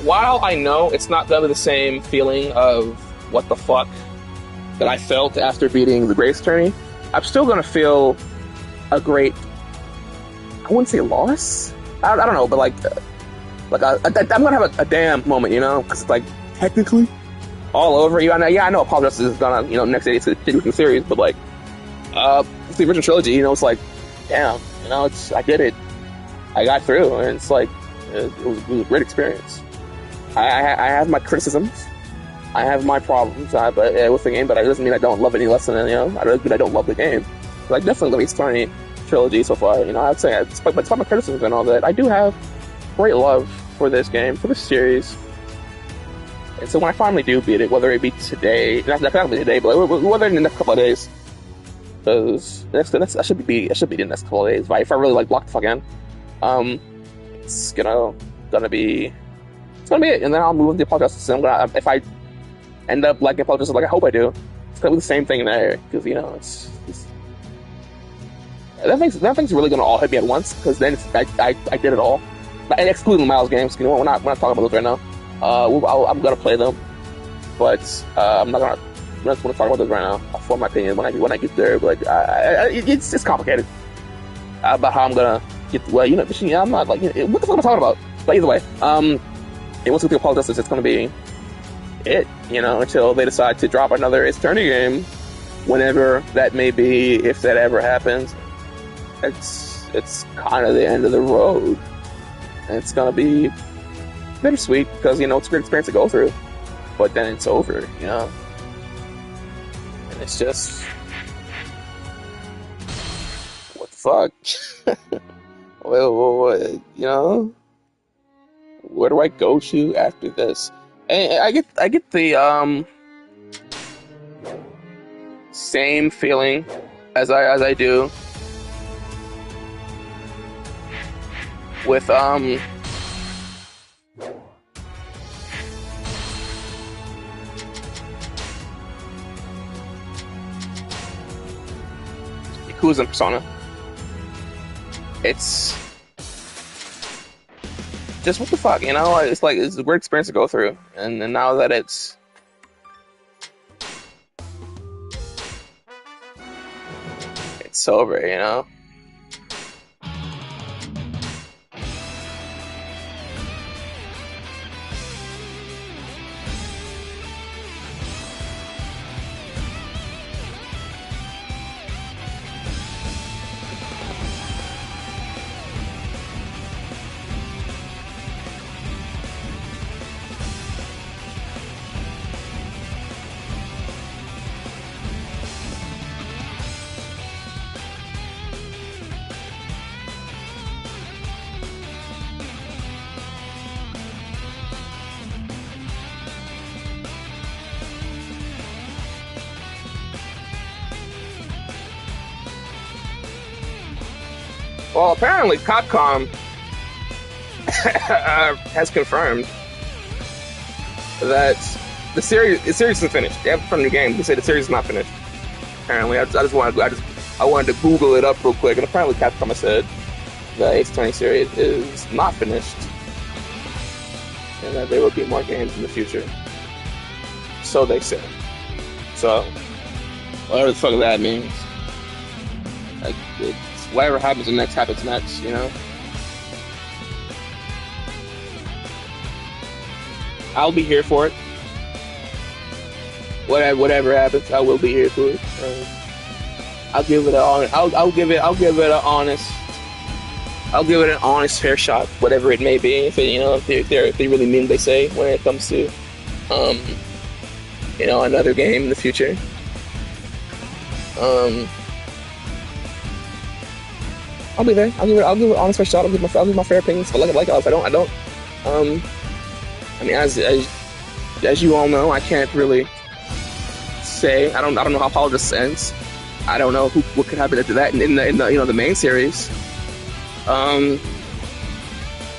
while I know it's not gonna be the same feeling of what the fuck that I felt after beating the Grace Attorney, I'm still gonna feel a great, I wouldn't say loss. I don't know, but I'm gonna have a damn moment, you know, because it's like technically all over. I know Apollo Justice is gonna, you know, next day it's a continuing series, but like, it's the original trilogy, you know, it's like, damn, you know, I did it, I got through, and it's like, it was a great experience. I have my criticisms, I have my problems with the game, but it doesn't mean I don't love it any less than, you know, it doesn't mean I don't love the game. Like, definitely the Ace Attorney trilogy so far, you know, I'd say, despite my criticisms and all that, I do have great love for this game, for this series. And so when I finally do beat it, whether it be today, not today, but whether in the next couple of days, because I should be the next couple of days. If I really like block the fuck in, it's gonna be it. And then I'll move on to Apollo Justice. And if I end up liking Apollo Justice, like I hope I do, it's gonna be the same thing there. Because you know, it's that thing's really gonna all hit me at once. Because then I did it all, and excluding Miles games. You know, we're not talking about those right now. I'm gonna play them, but I'm not gonna talk about those right now. I'll form my opinion when I get there. But it's complicated about how I'm gonna get. Well, you know, I'm not like, what the fuck am I talking about? But either way, once we get to Apollo Justice, it's gonna be it. You know, until they decide to drop another Ace Attorney game, whenever that may be, if that ever happens. It's kind of the end of the road, and it's gonna be bittersweet because, you know, it's a great experience to go through, but then it's over, you know, and it's just, what the fuck? Well, you know, where do I go to after this? And I get the same feeling as I do with Yakuza and Persona. It's just, what the fuck, you know? It's like, it's a weird experience to go through, and now that it's over, you know? Well, apparently Capcom has confirmed that the series isn't finished. They haven't found a new game. They say the series is not finished. Apparently, I wanted to Google it up real quick, and apparently Capcom has said the Ace Attorney series is not finished, and that there will be more games in the future. So they say. So whatever the fuck that means. Like, whatever happens next happens next, you know? I'll be here for it. Whatever happens, I will be here for it. I'll give it an honest fair shot, whatever it may be. If they really mean what they say when it comes to you know, another game in the future. I'll be there. I'll give it an honest first shot. I'll give my fair opinions. But like else, I don't. I mean, as you all know, I can't really say. I don't know how Apollo ends. I don't know what could happen after that in the you know, the main series.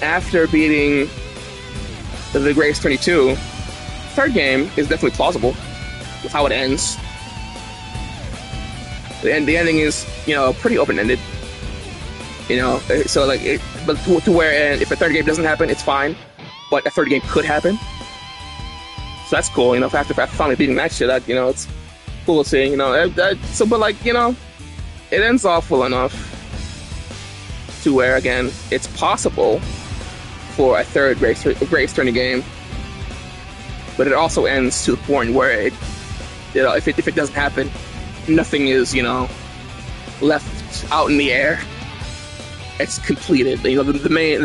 After beating the Great Attorney 2, third game is definitely plausible with how it ends. The ending is, you know, pretty open-ended. You know, so like, but to where, and if a third game doesn't happen, it's fine. But a third game could happen, so that's cool. You know, after finally beating that shit, you know, it's cool to see. You know, so but like, you know, it ends off well enough to where, again, it's possible for a third Great Attorney game, but it also ends to the point where it, you know, if it doesn't happen, nothing is, you know, left out in the air. It's completed. You know, the main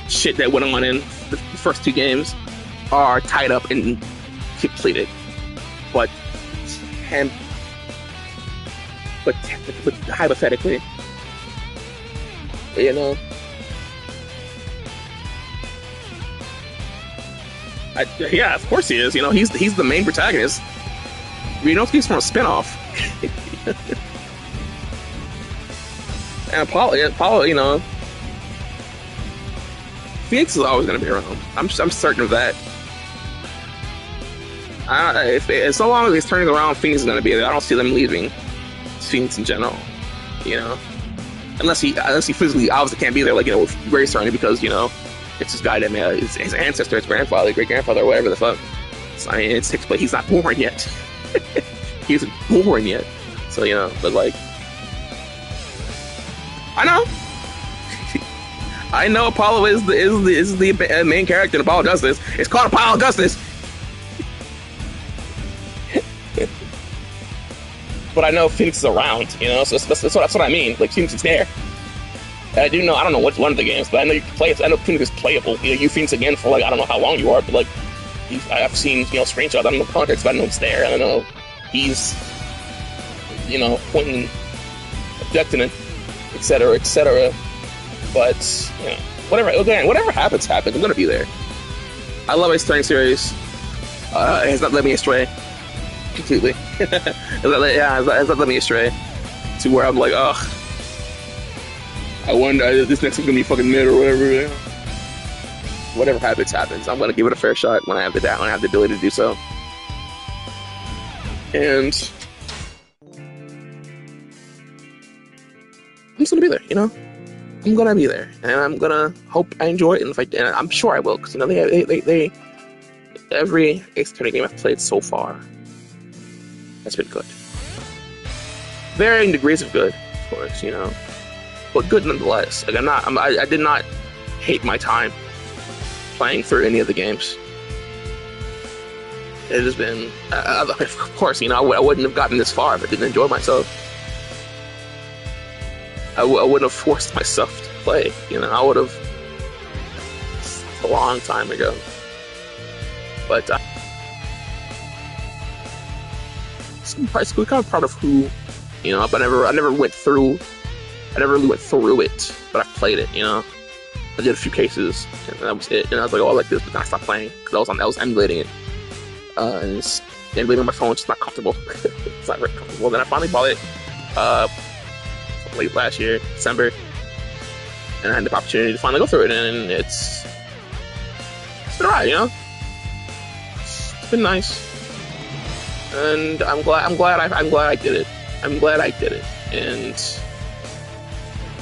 shit that went on in the first two games are tied up and completed. But hypothetically, you know, yeah, of course he is. You know, he's the main protagonist. Ryunosuke's from a spinoff. And Apollo, you know, Phoenix is always going to be around. I'm certain of that. If so long as he's turning around, Phoenix is going to be there. I don't see them leaving Phoenix in general. You know, unless he physically obviously can't be there, like, you know, with Great Attorney, because, you know, it's this guy that his ancestor, his grandfather, great grandfather, or whatever the fuck. So, I mean, it takes place. He's not born yet. He isn't born yet. So, you know, but like, I know. I know Apollo is the main character in Apollo Justice. It's called Apollo Justice. But I know Phoenix is around, you know, so that's what I mean. Like, Phoenix is there. And I don't know which one of the games, but I know you can play it. I know Phoenix is playable. You know, you Phoenix again for, like, I don't know how long you are, but like, I've seen, you know, screenshots. I don't know context, but I know it's there. I don't know he's, you know, pointing, objecting it, etc., etc. But, you know, whatever happens. I'm gonna be there. I love Ace Attorney series. It has not led me astray completely. It's not led me astray to where I'm like, ugh, I wonder this next one's gonna be fucking mid or whatever. You know? Whatever happens. I'm gonna give it a fair shot when I have the ability to do so. And I'm just gonna be there, you know. I'm gonna be there, and I'm gonna hope I enjoy it. And I'm sure I will, because, you know, they every Ace Attorney game I've played so far has been good. Varying degrees of good, of course, you know, but good nonetheless. Like, I did not hate my time playing through any of the games. It has been, of course, you know, I wouldn't have gotten this far if I didn't enjoy myself. I wouldn't have forced myself to play, you know. I would have a long time ago. But I'm kind of proud of who, you know. But I never really went through it, but I played it, you know. I did a few cases, and that was it. And I was like, oh, I like this, but then I stopped playing because I was emulating it. And emulating on my phone, it's just not comfortable. It's not very comfortable. Then I finally bought it late last year, December, and I had the opportunity to finally go through it, and it's been alright, you know. It's been nice, and I'm glad I did it. I'm glad I did it, and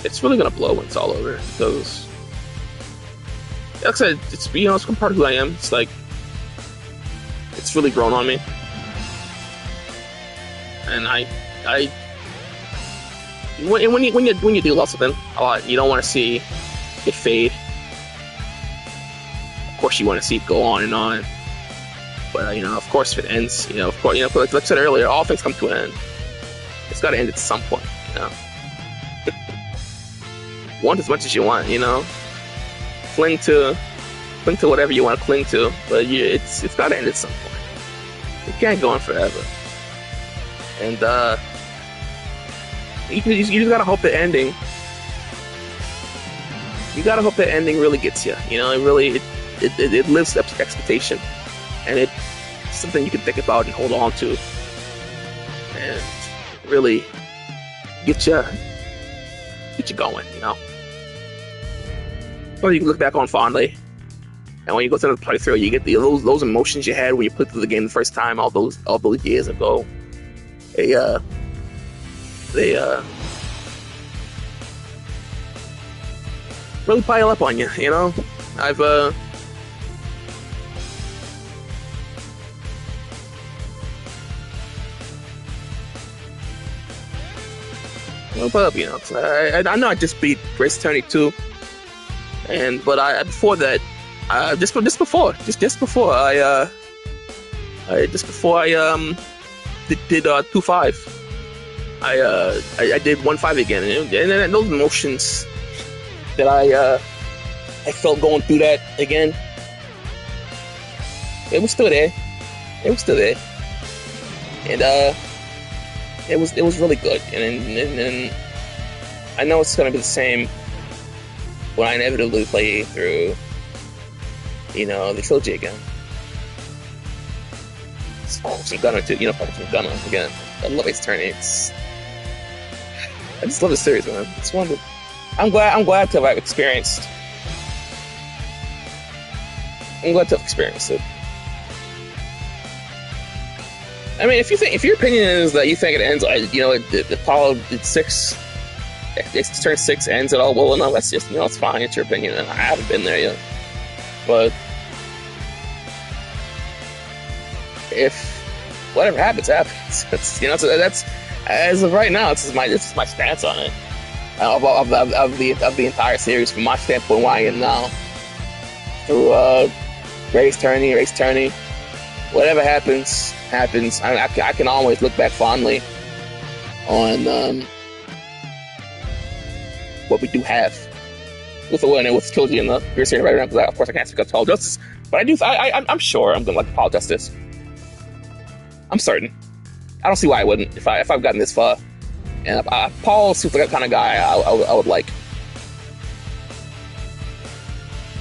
it's really gonna blow when it's all over, because, like I said, it's, you know, it's part of who I am. It's like, it's really grown on me, and when you do love something a lot, you don't want to see it fade. Of course, you want to see it go on and on. But, you know, of course, if it ends, you know, of course, you know, like I said earlier, all things come to an end. It's got to end at some point, you know. Want as much as you want, you know. Fling to cling to whatever you want to cling to, but it's got to end at some point. It can't go on forever. And you just gotta hope the ending. You gotta hope the ending really gets you. You know, it lives up to expectation, and it's something you can think about and hold on to, and really get you going. You know, or you can look back on fondly, and when you go to the playthrough, you get those emotions you had when you played through the game the first time, all those years ago. They really pile up on you, you know? I've you know, I know I just beat Grace Attorney 2, but before that, just before I did 2-5. I did 1-5 again, and then those emotions that I felt going through that again, it was still there. And it was really good. And I know it's gonna be the same when I inevitably play through, you know, the trilogy again. Some Gunner too, you know, some Gunner again. I love Ace Attorney. I just love the series, man. It's one of the, I'm glad to have experienced. I'm glad to have experienced it. I mean, if your opinion is that you think it ends, you know, the Apollo 6, Ace Attorney 6 ends it all, well, no, that's just, you know, it's fine. It's your opinion, and I haven't been there yet. But if whatever happens, it's, you know, that's as of right now, this is my stance on it of the entire series from my standpoint. Where I am now through Ace Attorney, whatever happens. I can always look back fondly on what we do have with the trilogy and the Grace Attorney right now. Because of course I can't speak up to Apollo Justice, but I'm sure I'm gonna like Apollo Justice. I'm certain. I don't see why I wouldn't if I've gotten this far. And Paul seems like that kind of guy I would like.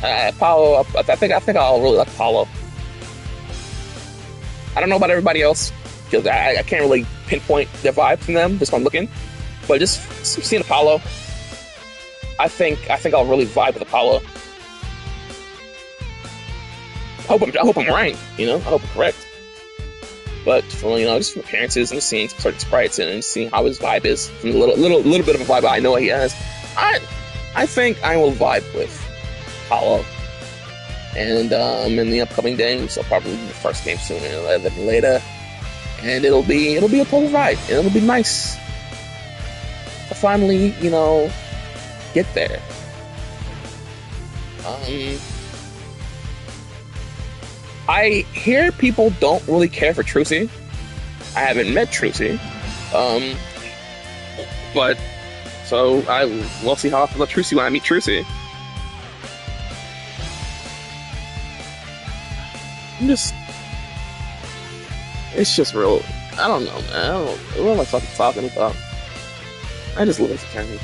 Apollo, I think I'll really like Apollo. I don't know about everybody else because I can't really pinpoint their vibe from them just from looking. But just seeing Apollo, I think I'll really vibe with Apollo. I hope I'm right. You know, I hope I'm correct. But from, you know, just from appearances and just seeing certain sprites and seeing how his vibe is, from a little bit of a vibe I know he has, I think I will vibe with Apollo. And in the upcoming games, I'll probably be the first game sooner than later, and it'll be a total ride, and it'll be nice to finally, you know, get there. I hear people don't really care for Trucy. I haven't met Trucy. But, so we'll see how I feel about Trucy when I meet Trucy. It's just real, I don't know, man. What am I fucking talking about? I just love Ace Attorney.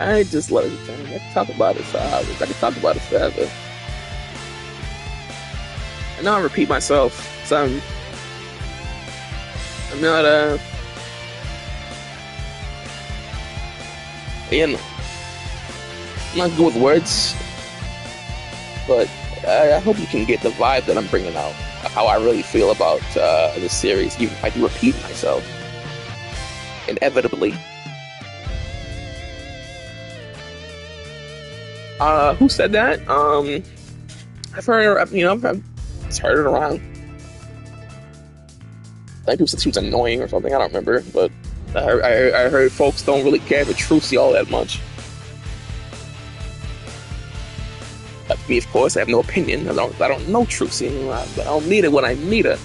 I just love Ace Attorney. I can talk about it for hours. I can talk about it forever. I know I repeat myself, so I'm not, you know, I'm not good with words, but I hope you can get the vibe that I'm bringing out, how I really feel about this series, even if I do repeat myself, inevitably. Who said that? I've heard, you know, I've just heard it around. I think people said she was annoying or something, I don't remember, but I heard folks don't really care for Trucy all that much. Me, of course, I have no opinion. I don't know Trucy. I don't need it when I need her.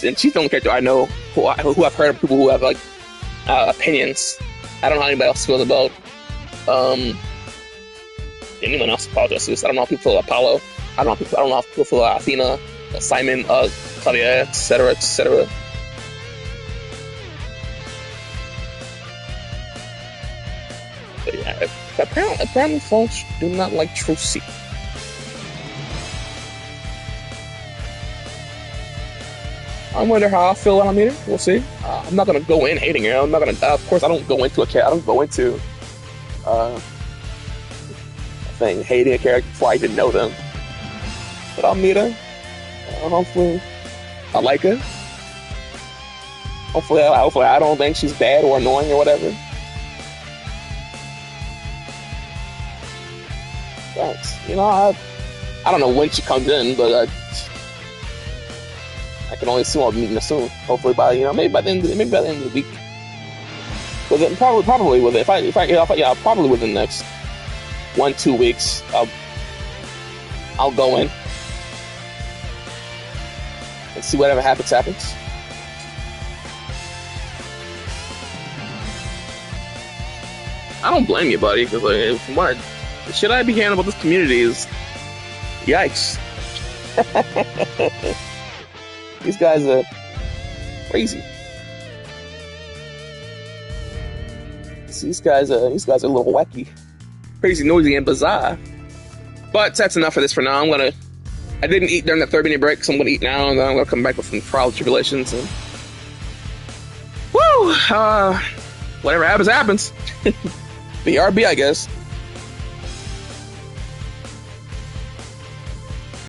And she's the only character I know who I've heard of people who have like opinions. I don't know how anybody else feels about anyone else. Apologize. I don't know how people feel about Apollo. I don't know how people feel about Athena, Simon, Claudia, etc., etc. But yeah, apparently folks do not like Trucy. I wonder how I feel when I meet her. We'll see. I'm not gonna go in hating her. I'm not gonna. Of course, I don't go into thing hating a character before I even know them. But I'll meet her. Hopefully, I like her. Hopefully, I don't think she's bad or annoying or whatever. Thanks. You know, I don't know when she comes in, but I can only assume I'll be meeting her soon. Hopefully maybe by the end of the week. Probably within probably within the next 1-2 weeks. I'll go in and see whatever happens. I don't blame you, buddy, because the shit I be hearing about this community is yikes. These guys are crazy. These guys are a little wacky, crazy, noisy, and bizarre. But that's enough of this for now. I didn't eat during the 30-minute break, so I'm gonna eat now, and then I'm gonna come back with some trials and tribulations. And whatever happens. BRB, I guess.